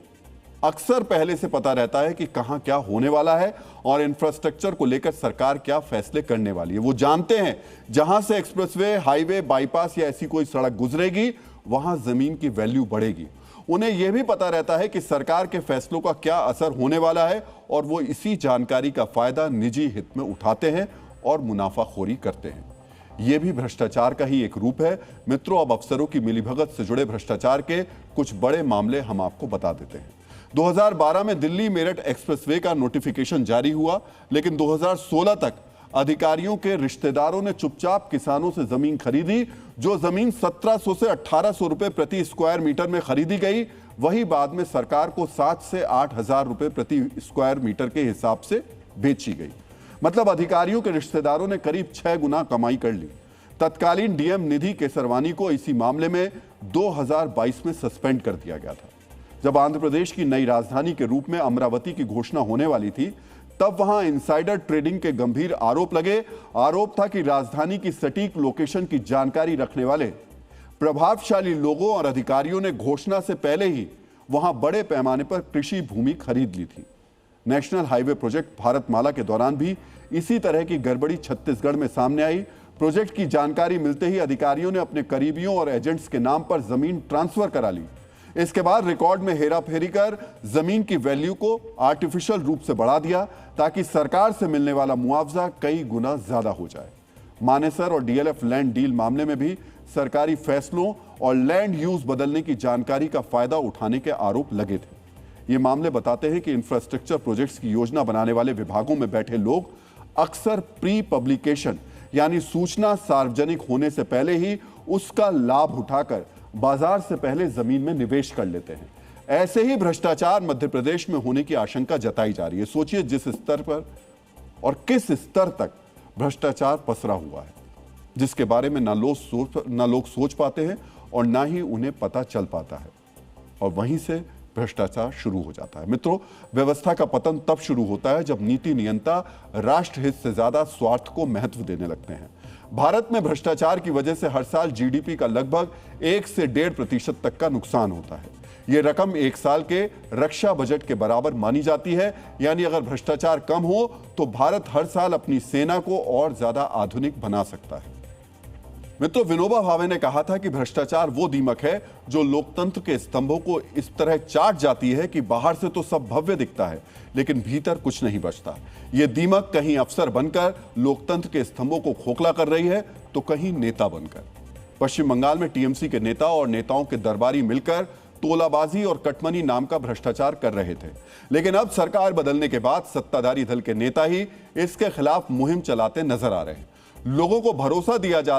अक्सर पहले से पता रहता है कि कहां क्या होने वाला है और इंफ्रास्ट्रक्चर को लेकर सरकार क्या फैसले करने वाली है। वो जानते हैं जहां से एक्सप्रेसवे, हाईवे, बाईपास या ऐसी कोई सड़क गुजरेगी, वहां जमीन की वैल्यू बढ़ेगी। उन्हें यह भी पता रहता है कि सरकार के फैसलों का क्या असर होने वाला है और वो इसी जानकारी का फायदा निजी हित में उठाते हैं और मुनाफाखोरी करते हैं। यह भी भ्रष्टाचार का ही एक रूप है। मित्रों, अब अफसरों की मिलीभगत से जुड़े भ्रष्टाचार के कुछ बड़े मामले हम आपको बता देते हैं। 2012 में दिल्ली मेरठ एक्सप्रेसवे का नोटिफिकेशन जारी हुआ, लेकिन 2016 तक अधिकारियों के रिश्तेदारों ने चुपचाप किसानों से जमीन खरीदी। जो जमीन 1700 से 1800 रुपए प्रति स्क्वायर मीटर में खरीदी गई, वही बाद में सरकार को 7 से 8000 रुपए प्रति स्क्वायर मीटर के हिसाब से बेची गई। मतलब अधिकारियों के रिश्तेदारों ने करीब 6 गुना कमाई कर ली। तत्कालीन डीएम निधि केसरवानी को इसी मामले में 2022 में सस्पेंड कर दिया गया था। जब आंध्र प्रदेश की नई राजधानी के रूप में अमरावती की घोषणा होने वाली थी, तब वहां इनसाइडर ट्रेडिंग के गंभीर आरोप लगे। आरोप था कि राजधानी की सटीक लोकेशन की जानकारी रखने वाले प्रभावशाली लोगों और अधिकारियों ने घोषणा से पहले ही वहां बड़े पैमाने पर कृषि भूमि खरीद ली थी। नेशनल हाईवे प्रोजेक्ट भारतमाला के दौरान भी इसी तरह की गड़बड़ी छत्तीसगढ़ में सामने आई। प्रोजेक्ट की जानकारी मिलते ही अधिकारियों ने अपने करीबियों और एजेंट्स के नाम पर जमीन ट्रांसफर करा ली। इसके बाद रिकॉर्ड में हेराफेरी कर जमीन की वैल्यू को आर्टिफिशियल रूप से बढ़ा दिया, ताकि सरकार से मिलने वाला मुआवजा कई गुना ज्यादा हो जाए। मानेसर और डीएलएफ लैंड डील मामले में भी सरकारी फैसलों और लैंड यूज बदलने की जानकारी का फायदा उठाने के आरोप लगे थे। ये मामले बताते हैं कि इंफ्रास्ट्रक्चर प्रोजेक्ट्स की योजना बनाने वाले विभागों में बैठे लोग अक्सर प्री पब्लिकेशन यानी सूचना सार्वजनिक होने से पहले ही उसका लाभ उठाकर बाजार से पहले जमीन में निवेश कर लेते हैं। ऐसे ही भ्रष्टाचार मध्य प्रदेश में होने की आशंका जताई जा रही है। सोचिए जिस स्तर पर और किस स्तर तक भ्रष्टाचार पसरा हुआ है, जिसके बारे में ना लोग सोच पाते हैं और ना ही उन्हें पता चल पाता है, और वहीं से भ्रष्टाचार शुरू हो जाता है। मित्रों, व्यवस्था का पतन तब शुरू होता है जब नीति नियंता राष्ट्र हित से ज्यादा स्वार्थ को महत्व देने लगते हैं। भारत में भ्रष्टाचार की वजह से हर साल जीडीपी का लगभग 1 से 1.5% तक का नुकसान होता है। यह रकम 1 साल के रक्षा बजट के बराबर मानी जाती है। यानी अगर भ्रष्टाचार कम हो तो भारत हर साल अपनी सेना को और ज्यादा आधुनिक बना सकता है। मित्रों, विनोबा भावे ने कहा था कि भ्रष्टाचार वो दीमक है जो लोकतंत्र के स्तंभों को इस तरह चाट जाती है कि बाहर से तो सब भव्य दिखता है, लेकिन भीतर कुछ नहीं बचता। यह दीमक कहीं अफसर बनकर लोकतंत्र के स्तंभों को खोखला कर रही है, तो कहीं नेता बनकर। पश्चिम बंगाल में टीएमसी के नेता और नेताओं के दरबारी मिलकर तोलाबाजी और कटमनी नाम का भ्रष्टाचार कर रहे थे, लेकिन अब सरकार बदलने के बाद सत्ताधारी दल के नेता ही इसके खिलाफ मुहिम चलाते नजर आ रहे हैं। लोगों को भरोसा दिया जा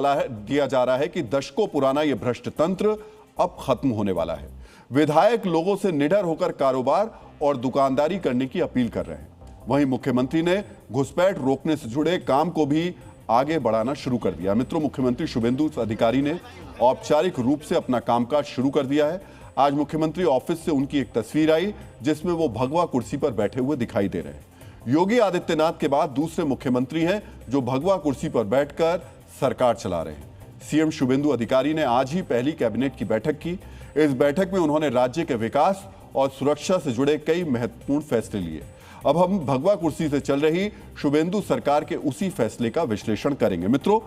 रहा है कि दशकों पुराना यह भ्रष्ट तंत्र अब खत्म होने वाला है। विधायक लोगों से निडर होकर कारोबार और दुकानदारी करने की अपील कर रहे हैं। वहीं मुख्यमंत्री ने घुसपैठ रोकने से जुड़े काम को भी आगे बढ़ाना शुरू कर दिया। मित्रों, मुख्यमंत्री शुभेंदु अधिकारी ने औपचारिक रूप से अपना कामकाज शुरू कर दिया है। आज मुख्यमंत्री ऑफिस से उनकी एक तस्वीर आई जिसमें वो भगवा कुर्सी पर बैठे हुए दिखाई दे रहे हैं। योगी आदित्यनाथ के बाद दूसरे मुख्यमंत्री हैं जो भगवा कुर्सी पर बैठकर सरकार चला रहे हैं। सीएम शुभेंदु अधिकारी ने आज ही पहली कैबिनेट की बैठक की। इस बैठक में उन्होंने राज्य के विकास और सुरक्षा से जुड़े कई महत्वपूर्ण फैसले लिए। अब हम भगवा कुर्सी से चल रही शुभेंदु सरकार के उसी फैसले का विश्लेषण करेंगे। मित्रों,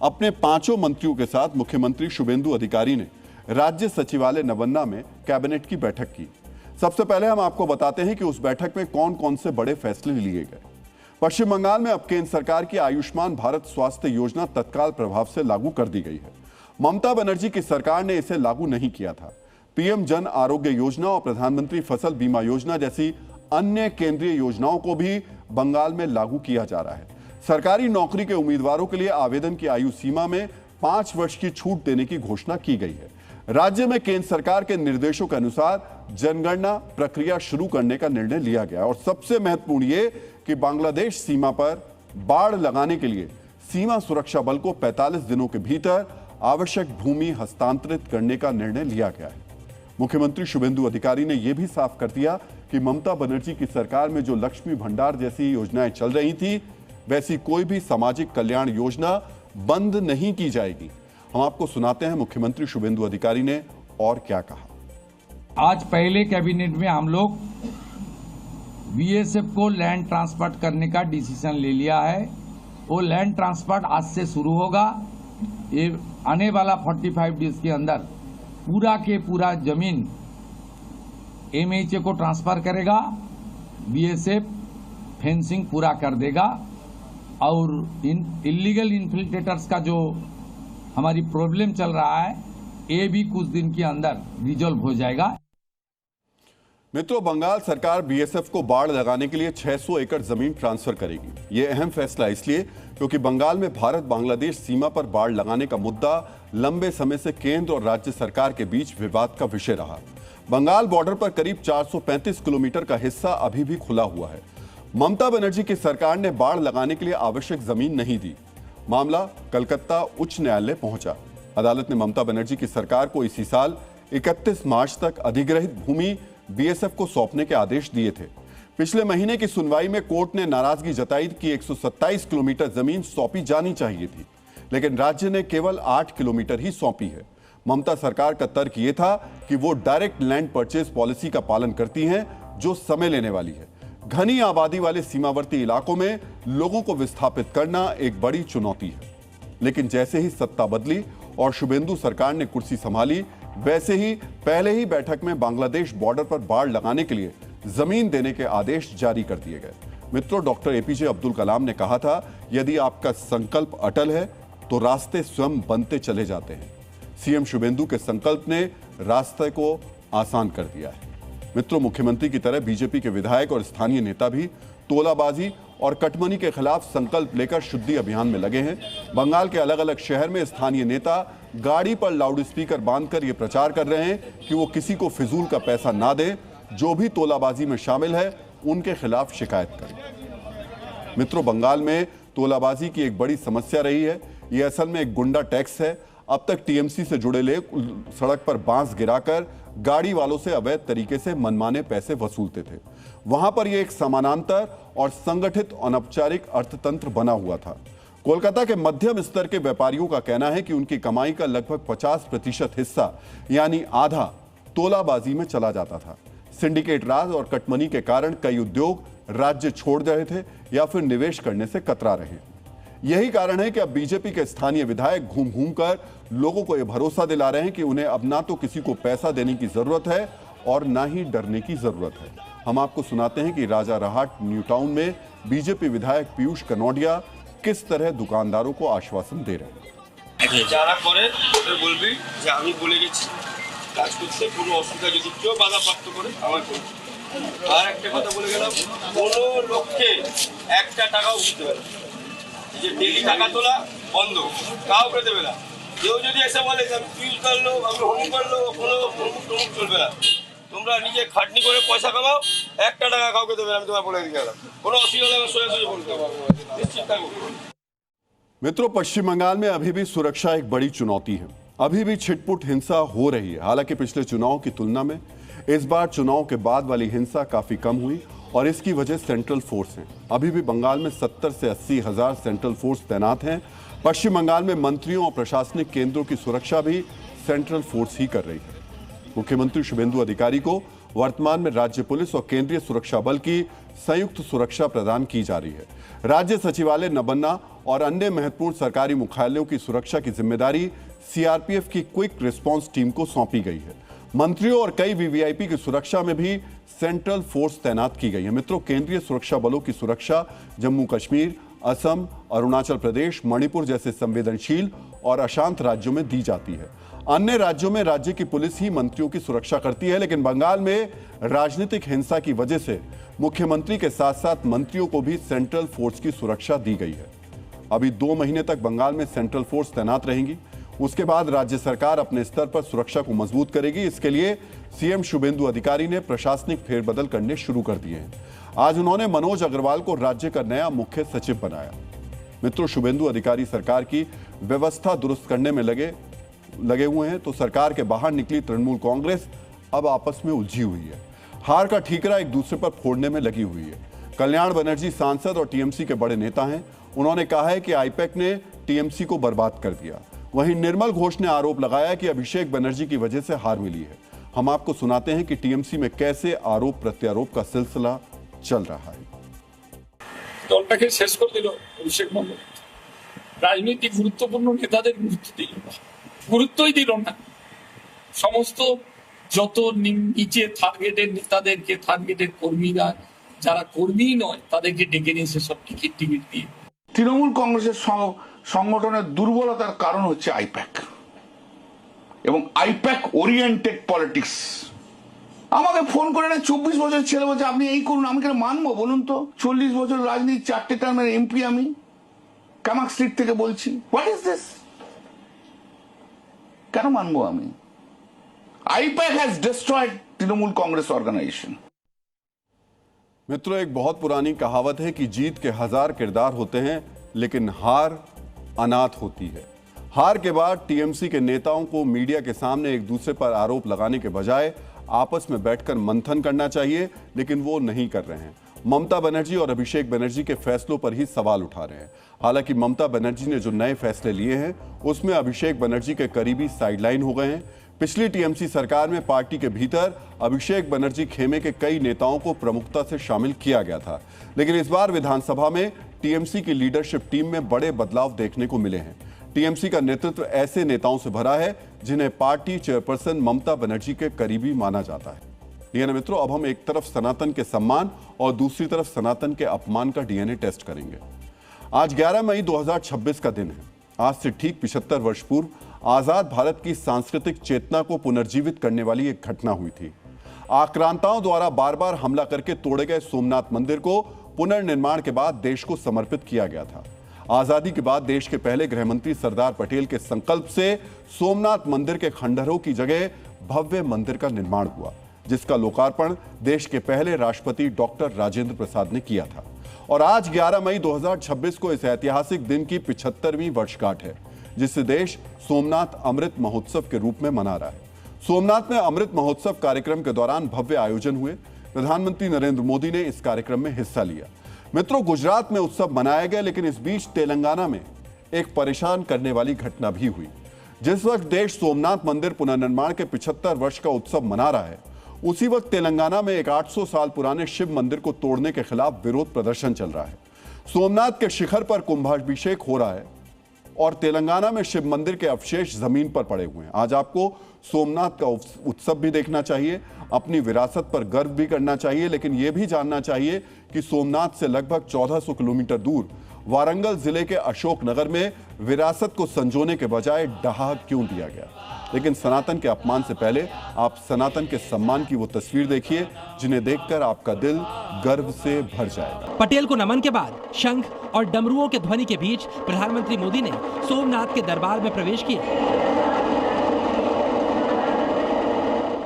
अपने 5 मंत्रियों के साथ मुख्यमंत्री शुभेंदु अधिकारी ने राज्य सचिवालय नवन्ना में कैबिनेट की बैठक की। सबसे पहले हम आपको बताते हैं कि उस बैठक में कौन कौन से बड़े फैसले लिए गए। पश्चिम बंगाल में अब केंद्र सरकार की आयुष्मान भारत स्वास्थ्य योजना तत्काल प्रभाव से लागू कर दी गई है। ममता बनर्जी की सरकार ने इसे लागू नहीं किया था। पीएम जन आरोग्य योजना और प्रधानमंत्री फसल बीमा योजना जैसी अन्य केंद्रीय योजनाओं को भी बंगाल में लागू किया जा रहा है। सरकारी नौकरी के उम्मीदवारों के लिए आवेदन की आयु सीमा में 5 वर्ष की छूट देने की घोषणा की गई है। राज्य में केंद्र सरकार के निर्देशों के अनुसार जनगणना प्रक्रिया शुरू करने का निर्णय लिया गया और सबसे महत्वपूर्ण ये कि बांग्लादेश सीमा पर बाड़ लगाने के लिए सीमा सुरक्षा बल को 45 दिनों के भीतर आवश्यक भूमि हस्तांतरित करने का निर्णय लिया गया है। मुख्यमंत्री शुभेंदु अधिकारी ने यह भी साफ कर दिया कि ममता बनर्जी की सरकार में जो लक्ष्मी भंडार जैसी योजनाएं चल रही थी, वैसी कोई भी सामाजिक कल्याण योजना बंद नहीं की जाएगी। हम आपको सुनाते हैं मुख्यमंत्री शुभेंदु अधिकारी ने और क्या कहा। आज पहले कैबिनेट में हम लोग बीएसएफ को लैंड ट्रांसफर करने का डिसीजन ले लिया है। वो लैंड ट्रांसफर आज से शुरू होगा। ये आने वाला 45 डेज के अंदर पूरा के पूरा जमीन एमएचए को ट्रांसफर करेगा। बीएसएफ फेंसिंग पूरा कर देगा और इलीगल इन्फिल्ट्रेटर्स का जो हमारी प्रॉब्लम चल रहा है, ये भी कुछ दिन के अंदर रिजॉल्व हो जाएगा। मित्रों, बंगाल सरकार बीएसएफ को बाड़ लगाने के लिए 600 एकड़ जमीन ट्रांसफर करेगी। यह अहम फैसला इसलिए क्योंकि बंगाल में भारत बांग्लादेश सीमा पर बाड़ लगाने का मुद्दा लंबे समय से केंद्र और राज्य सरकार के बीच विवाद का विषय रहा। बंगाल बॉर्डर पर करीब 435 किलोमीटर का हिस्सा अभी भी खुला हुआ है। ममता बनर्जी की सरकार ने बाड़ लगाने के लिए आवश्यक जमीन नहीं दी। मामला कलकत्ता उच्च न्यायालय पहुंचा। अदालत ने ममता बनर्जी की सरकार को इसी साल 31 मार्च तक अधिग्रहित भूमि बीएसएफ को सौंपने के आदेश दिए थे। पिछले महीने की सुनवाई में कोर्ट ने नाराजगी जताई कि 127 किलोमीटर जमीन सौंपी जानी चाहिए थी, लेकिन राज्य ने केवल 8 किलोमीटर ही सौंपी है। ममता सरकार का तर्क यह था कि वो डायरेक्ट लैंड परचेज पॉलिसी का पालन करती हैं, जो समय लेने वाली है। घनी आबादी वाले सीमावर्ती इलाकों में लोगों को विस्थापित करना एक बड़ी चुनौती है। लेकिन जैसे ही सत्ता बदली और शुभेंदु सरकार ने कुर्सी संभाली, वैसे ही पहले ही बैठक में बांग्लादेश बॉर्डर पर बाड़ लगाने के लिए जमीन देने के आदेश जारी कर दिए गए। मित्रों, डॉक्टर एपीजे अब्दुल कलाम ने कहा था, यदि आपका संकल्प अटल है तो रास्ते स्वयं बनते चले जाते हैं। सीएम शुभेंदु के संकल्प ने रास्ते को आसान कर दिया है। मित्रों, मुख्यमंत्री की तरह बीजेपी के विधायक और स्थानीय नेता भी तोलाबाजी और कटमनी के खिलाफ संकल्प लेकर शुद्धि अभियान में लगे हैं। बंगाल के अलग अलग शहर में स्थानीय नेता गाड़ी पर लाउड स्पीकर बांधकर यह प्रचार कर रहे हैं कि वो किसी को फिजूल का पैसा ना दे, जो भी तोलाबाजी में शामिल है उनके खिलाफ शिकायत करें। मित्रों, बंगाल में तोलाबाजी की एक बड़ी समस्या रही है। यह असल में एक गुंडा टैक्स है। अब तक टीएमसी से जुड़े लोग सड़क पर बांस गिराकर गाड़ी वालों से अवैध तरीके से मनमाने पैसे वसूलते थे। वहां पर यह एक समानांतर और संगठित अनौपचारिक अर्थतंत्र बना हुआ था। कोलकाता के मध्यम स्तर के व्यापारियों का कहना है कि उनकी कमाई का लगभग 50% हिस्सा यानी आधा तोलाबाजी में चला जाता था। सिंडिकेट राज और कटमनी के कारण कई उद्योग राज्य छोड़ रहे थे या फिर निवेश करने से कतरा रहे। यही कारण है कि अब बीजेपी के स्थानीय विधायक घूम घूम कर लोगों को यह भरोसा दिला रहे हैं कि उन्हें अब ना तो किसी को पैसा देने की जरूरत है और ना ही डरने की जरूरत है। हम आपको सुनाते हैं कि राजा रहाट न्यू टाउन में बीजेपी विधायक पीयूष कनौडिया किस तरह दुकानदारों को आश्वासन दे रहे हैं। যারা করে ওদের বলবি যে আমি বলে গেছি কাজ করতে কোনো অসুবিধা যদি কেউ বাধাপ্রাপ্ত করে আমার করবে। আর একটা কথা বলে গেলাম, কোনো লোককে একটা টাকাও দিতে হবে না। যে ডেলি টাকা তোলা বন্ধ, কাউকে দেবে না। কেউ যদি এসে বলে যে আমি ফিল করলো, আমি হোম করলো, কোনো অমুক চলবে না। তোমরা নিজে খাটনি করে পয়সা কামাও, একটা টাকা কাউকে দেবে না। আমি তোমার বলে দিয়ে গেলাম, কোনো অসুবিধা হলে আমি সোজাসুজি বলতে পারবো, নিশ্চিত থাকবো। मित्रों, पश्चिम बंगाल में अभी भी सुरक्षा एक बड़ी चुनौती है। अभी भी छिटपुट हिंसा हो रही है। हालांकि पिछले चुनाव की तुलना में इस बार चुनाव के बाद वाली हिंसा काफी कम हुई और इसकी वजह सेंट्रल फोर्स है। अभी भी बंगाल में 70 से 80 हजार सेंट्रल फोर्स तैनात हैं। पश्चिम बंगाल में मंत्रियों और प्रशासनिक केंद्रों की सुरक्षा भी सेंट्रल फोर्स ही कर रही है। मुख्यमंत्री शुभेंदु अधिकारी को वर्तमान में राज्य पुलिस और केंद्रीय सुरक्षा बल की संयुक्त सुरक्षा प्रदान की जा रही है। राज्य सचिवालय न बनना और अन्य महत्वपूर्ण सरकारी मुख्यालयों की सुरक्षा की जिम्मेदारी सीआरपीएफ की क्विक रिस्पांस टीम को सौंपी गई है। मंत्रियों और कई वीवीआईपी की सुरक्षा में भी सेंट्रल फोर्स तैनात की गई है। मित्रों, केंद्रीय सुरक्षा बलों की सुरक्षा जम्मू कश्मीर, असम, अरुणाचल प्रदेश, मणिपुर जैसे संवेदनशील और अशांत राज्यों में दी जाती है। अन्य राज्यों में राज्य की पुलिस ही मंत्रियों की सुरक्षा करती है, लेकिन बंगाल में राजनीतिक हिंसा की वजह से मुख्यमंत्री के साथ साथ मंत्रियों को भी सेंट्रल फोर्स की सुरक्षा दी गई है। अभी 2 महीने तक बंगाल में सेंट्रल फोर्स तैनात रहेंगी। उसके बाद राज्य सरकार अपने स्तर पर सुरक्षा को मजबूत करेगी। इसके लिए सीएम शुभेंदु अधिकारी ने प्रशासनिक फेरबदल करने शुरू कर दिए हैं। आज उन्होंने मनोज अग्रवाल को राज्य का नया मुख्य सचिव बनाया। मित्रों, शुभेंदु अधिकारी सरकार की व्यवस्था दुरुस्त करने में लगे हुए हैं, तो सरकार के बाहर निकली तृणमूल कांग्रेस अब आपस में उलझी हुई है। हार का ठीकरा एक दूसरे पर फोड़ने में लगी हुई है। कल्याण बनर्जी सांसद और टीएमसी के बड़े नेता हैं। उन्होंने कहा है कि आईपैक ने टीएमसी को बर्बाद कर दिया। वहीं निर्मल घोष ने आरोप लगाया कि अभिषेक बनर्जी की वजह से हार मिली है। हम आपको सुनाते हैं कि टीएमसी में कैसे आरोप प्रत्यारोप का सिलसिला चल रहा है। দলটাকে শেষ করে দিল অভিষেক বন্দ্যোপাধ্যায়। রাজনৈতিক গুরুত্বপূর্ণ নেতাদের গুরুত্বই দিল না। সমস্ত যত নিচে টার্গেটের নেতাদেরকে, টার্গেটের কর্মীরা যারা কর্মী নয় তাদেরকে ডেকে নিয়ে সেসব টিকিট দিয়ে। তৃণমূল কংগ্রেসের সংগঠনের দুর্বলতার কারণ হচ্ছে আইপ্যাক এবং আইপ্যাক ওরিয়েন্টেড পলিটিক্স। আমাকে ফোন করে না 24 বছর ছেলে বলছে আপনি এই করুন, আমি কেন মানবো বলুন তো? 40 বছর রাজনীতি, 4টে টার্মের এমপি আমি, কামাক স্ট্রিট থেকে বলছি। What is this? কেন মানবো আমি? IPAC has destroyed Trinamool Congress organisation. मित्रों, एक बहुत पुरानी कहावत है कि जीत के 1000 किरदार होते हैं, लेकिन हार अनाथ होती है। हार के बाद टीएमसी के नेताओं को मीडिया के सामने एक दूसरे पर आरोप लगाने के बजाय आपस में बैठकर मंथन करना चाहिए, लेकिन वो नहीं कर रहे हैं। ममता बनर्जी और अभिषेक बनर्जी के फैसलों पर ही सवाल उठा रहे हैं। हालांकि ममता बनर्जी ने जो नए फैसले लिए हैं उसमें अभिषेक बनर्जी के करीबी साइडलाइन हो गए हैं। पिछली टीएमसी सरकार में पार्टी के भीतर अभिषेक बनर्जी खेमे के कई नेताओं को प्रमुखता से शामिल किया गया था, लेकिन इस बार विधानसभा में टीएमसी की लीडरशिप टीम में बड़े बदलाव देखने को मिले हैं। टीएमसी का नेतृत्व ऐसे नेताओं से भरा है जिन्हें पार्टी चेयरपर्सन ममता बनर्जी के करीबी माना जाता है। डीएनए मित्रों, अब हम एक तरफ सनातन के सम्मान और दूसरी तरफ सनातन के अपमान का डीएनए टेस्ट करेंगे। आज 11 मई 2026 का दिन है। आज से ठीक 75 वर्ष पूर्व आजाद भारत की सांस्कृतिक चेतना को पुनर्जीवित करने वाली एक घटना हुई थी। आक्रांताओं द्वारा बार बार हमला करके तोड़े गए सोमनाथ मंदिर को पुनर्निर्माण के बाद देश को समर्पित किया गया था। आजादी के बाद देश के पहले गृहमंत्री सरदार पटेल के संकल्प से सोमनाथ मंदिर के खंडहरों की जगह भव्य मंदिर का निर्माण हुआ, जिसका लोकार्पण देश के पहले राष्ट्रपति डॉक्टर राजेंद्र प्रसाद ने किया था। और आज 11 मई 2026 को इस ऐतिहासिक दिन की 75वीं वर्षगांठ है, जिसे देश सोमनाथ अमृत महोत्सव के रूप में मना रहा है। सोमनाथ में अमृत महोत्सव कार्यक्रम के दौरान भव्य आयोजन हुए। प्रधानमंत्री नरेंद्र मोदी ने इस कार्यक्रम में हिस्सा लिया। मित्रों, गुजरात में उत्सव मनाया गया, लेकिन इस बीच तेलंगाना में एक परेशान करने वाली घटना भी हुई। जिस वक्त देश सोमनाथ मंदिर पुनर्निर्माण के 75 वर्ष का उत्सव मना रहा है, उसी वक्त तेलंगाना में एक 800 साल पुराने शिव मंदिर को तोड़ने के खिलाफ विरोध प्रदर्शन चल रहा है। सोमनाथ के शिखर पर कुंभाभिषेक हो रहा है और तेलंगाना में शिव मंदिर के अवशेष जमीन पर पड़े हुए हैं। आज आपको सोमनाथ का उत्सव भी देखना चाहिए, अपनी विरासत पर गर्व भी करना चाहिए, लेकिन यह भी जानना चाहिए कि सोमनाथ से लगभग 1400 किलोमीटर दूर वारंगल जिले के अशोकनगर में विरासत को संजोने के बजाय डहा क्यों दिया गया। लेकिन सनातन के अपमान से पहले आप सनातन के सम्मान की वो तस्वीर देखिए, जिन्हें देखकर आपका दिल गर्व से भर जाएगा। पटेल को नमन के बाद शंख और डमरुओं के ध्वनि के बीच प्रधानमंत्री मोदी ने सोमनाथ के दरबार में प्रवेश किया।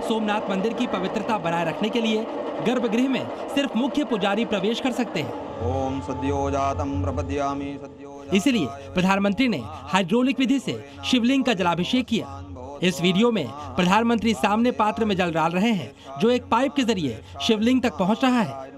सोमनाथ मंदिर की पवित्रता बनाए रखने के लिए गर्भगृह में सिर्फ मुख्य पुजारी प्रवेश कर सकते हैं। ओम सद्यो जातम प्रपद्यामि सद्यो। इसीलिए प्रधानमंत्री ने हाइड्रोलिक विधि से शिवलिंग का जलाभिषेक किया। इस वीडियो में प्रधानमंत्री सामने पात्र में जल डाल रहे हैं, जो एक पाइप के जरिए शिवलिंग तक पहुंच रहा है।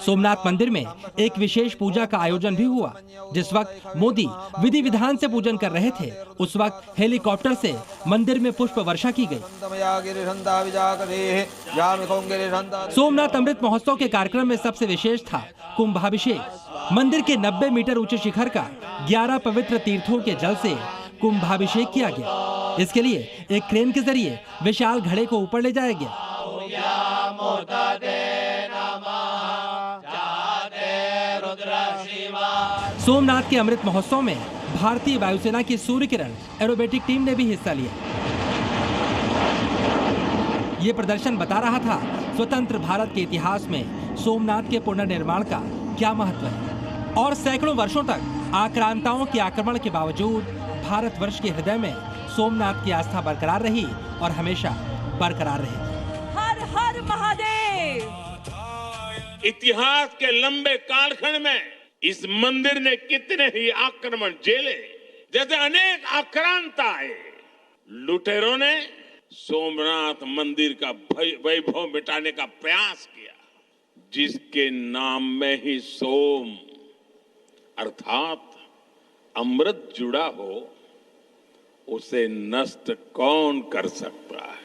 सोमनाथ मंदिर में एक विशेष पूजा का आयोजन भी हुआ। जिस वक्त मोदी विधि विधान से पूजन कर रहे थे, उस वक्त हेलीकॉप्टर से मंदिर में पुष्प वर्षा की गई। सोमनाथ अमृत महोत्सव के कार्यक्रम में सबसे विशेष था कुंभाभिषेक। मंदिर के 90 मीटर ऊंचे शिखर का 11 पवित्र तीर्थों के जल से कुंभाभिषेक किया गया। इसके लिए एक क्रेन के जरिए विशाल घड़े को ऊपर ले जाया गया। सोमनाथ के अमृत महोत्सव में भारतीय वायुसेना की सूर्य किरण एरोबेटिक टीम ने भी हिस्सा लिया। ये प्रदर्शन बता रहा था स्वतंत्र भारत के इतिहास में सोमनाथ के पुनर्निर्माण का क्या महत्व है और सैकड़ों वर्षों तक आक्रांताओं के आक्रमण के बावजूद भारतवर्ष के हृदय में सोमनाथ की आस्था बरकरार रही और हमेशा बरकरार रहेगी। हर हर महादेव। इतिहास के लंबे कालखंड में इस मंदिर ने कितने ही आक्रमण झेले। जैसे अनेक आक्रांत आए, लुटेरों ने सोमनाथ मंदिर का वैभव मिटाने का प्रयास किया। जिसके नाम में ही सोम अर्थात अमृत जुड़ा हो, उसे नष्ट कौन कर सकता है।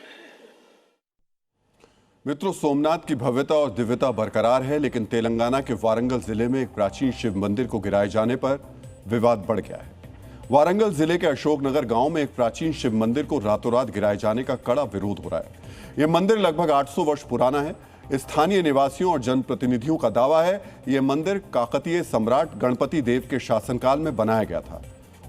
मित्रों, सोमनाथ की भव्यता और दिव्यता बरकरार है, लेकिन तेलंगाना के वारंगल जिले में एक प्राचीन शिव मंदिर को गिराए जाने पर विवाद बढ़ गया है। वारंगल जिले के अशोकनगर गांव में एक प्राचीन शिव मंदिर को रातों रात गिराए जाने का कड़ा विरोध हो रहा है। यह मंदिर लगभग 800 वर्ष पुराना है। स्थानीय निवासियों और जनप्रतिनिधियों का दावा है यह मंदिर काकतीय सम्राट गणपति देव के शासनकाल में बनाया गया था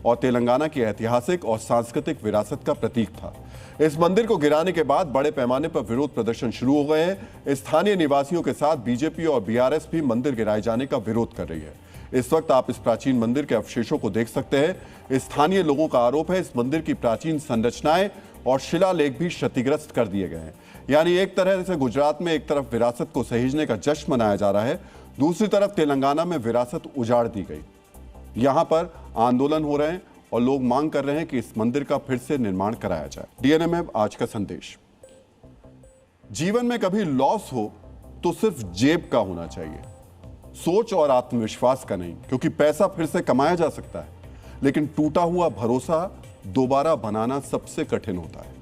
और तेलंगाना की ऐतिहासिक और सांस्कृतिक विरासत का प्रतीक था। इस मंदिर को गिराने के बाद बड़े पैमाने पर विरोध प्रदर्शन शुरू हो गए हैं। स्थानीय निवासियों के साथ बीजेपी और बीआरएस भी मंदिर गिराए जाने का विरोध कर रही है। इस वक्त आप इस प्राचीन मंदिर के अवशेषों को देख सकते हैं। स्थानीय लोगों का आरोप है इस मंदिर की प्राचीन संरचनाएं और शिलालेख भी क्षतिग्रस्त कर दिए गए हैं। यानी एक तरह से गुजरात में एक तरफ विरासत को सहेजने का जश्न मनाया जा रहा है, दूसरी तरफ तेलंगाना में विरासत उजाड़ दी गई। यहां पर आंदोलन हो रहे हैं और लोग मांग कर रहे हैं कि इस मंदिर का फिर से निर्माण कराया जाए। डीएनए में आज का संदेश, जीवन में कभी लॉस हो तो सिर्फ जेब का होना चाहिए, सोच और आत्मविश्वास का नहीं, क्योंकि पैसा फिर से कमाया जा सकता है, लेकिन टूटा हुआ भरोसा दोबारा बनाना सबसे कठिन होता है।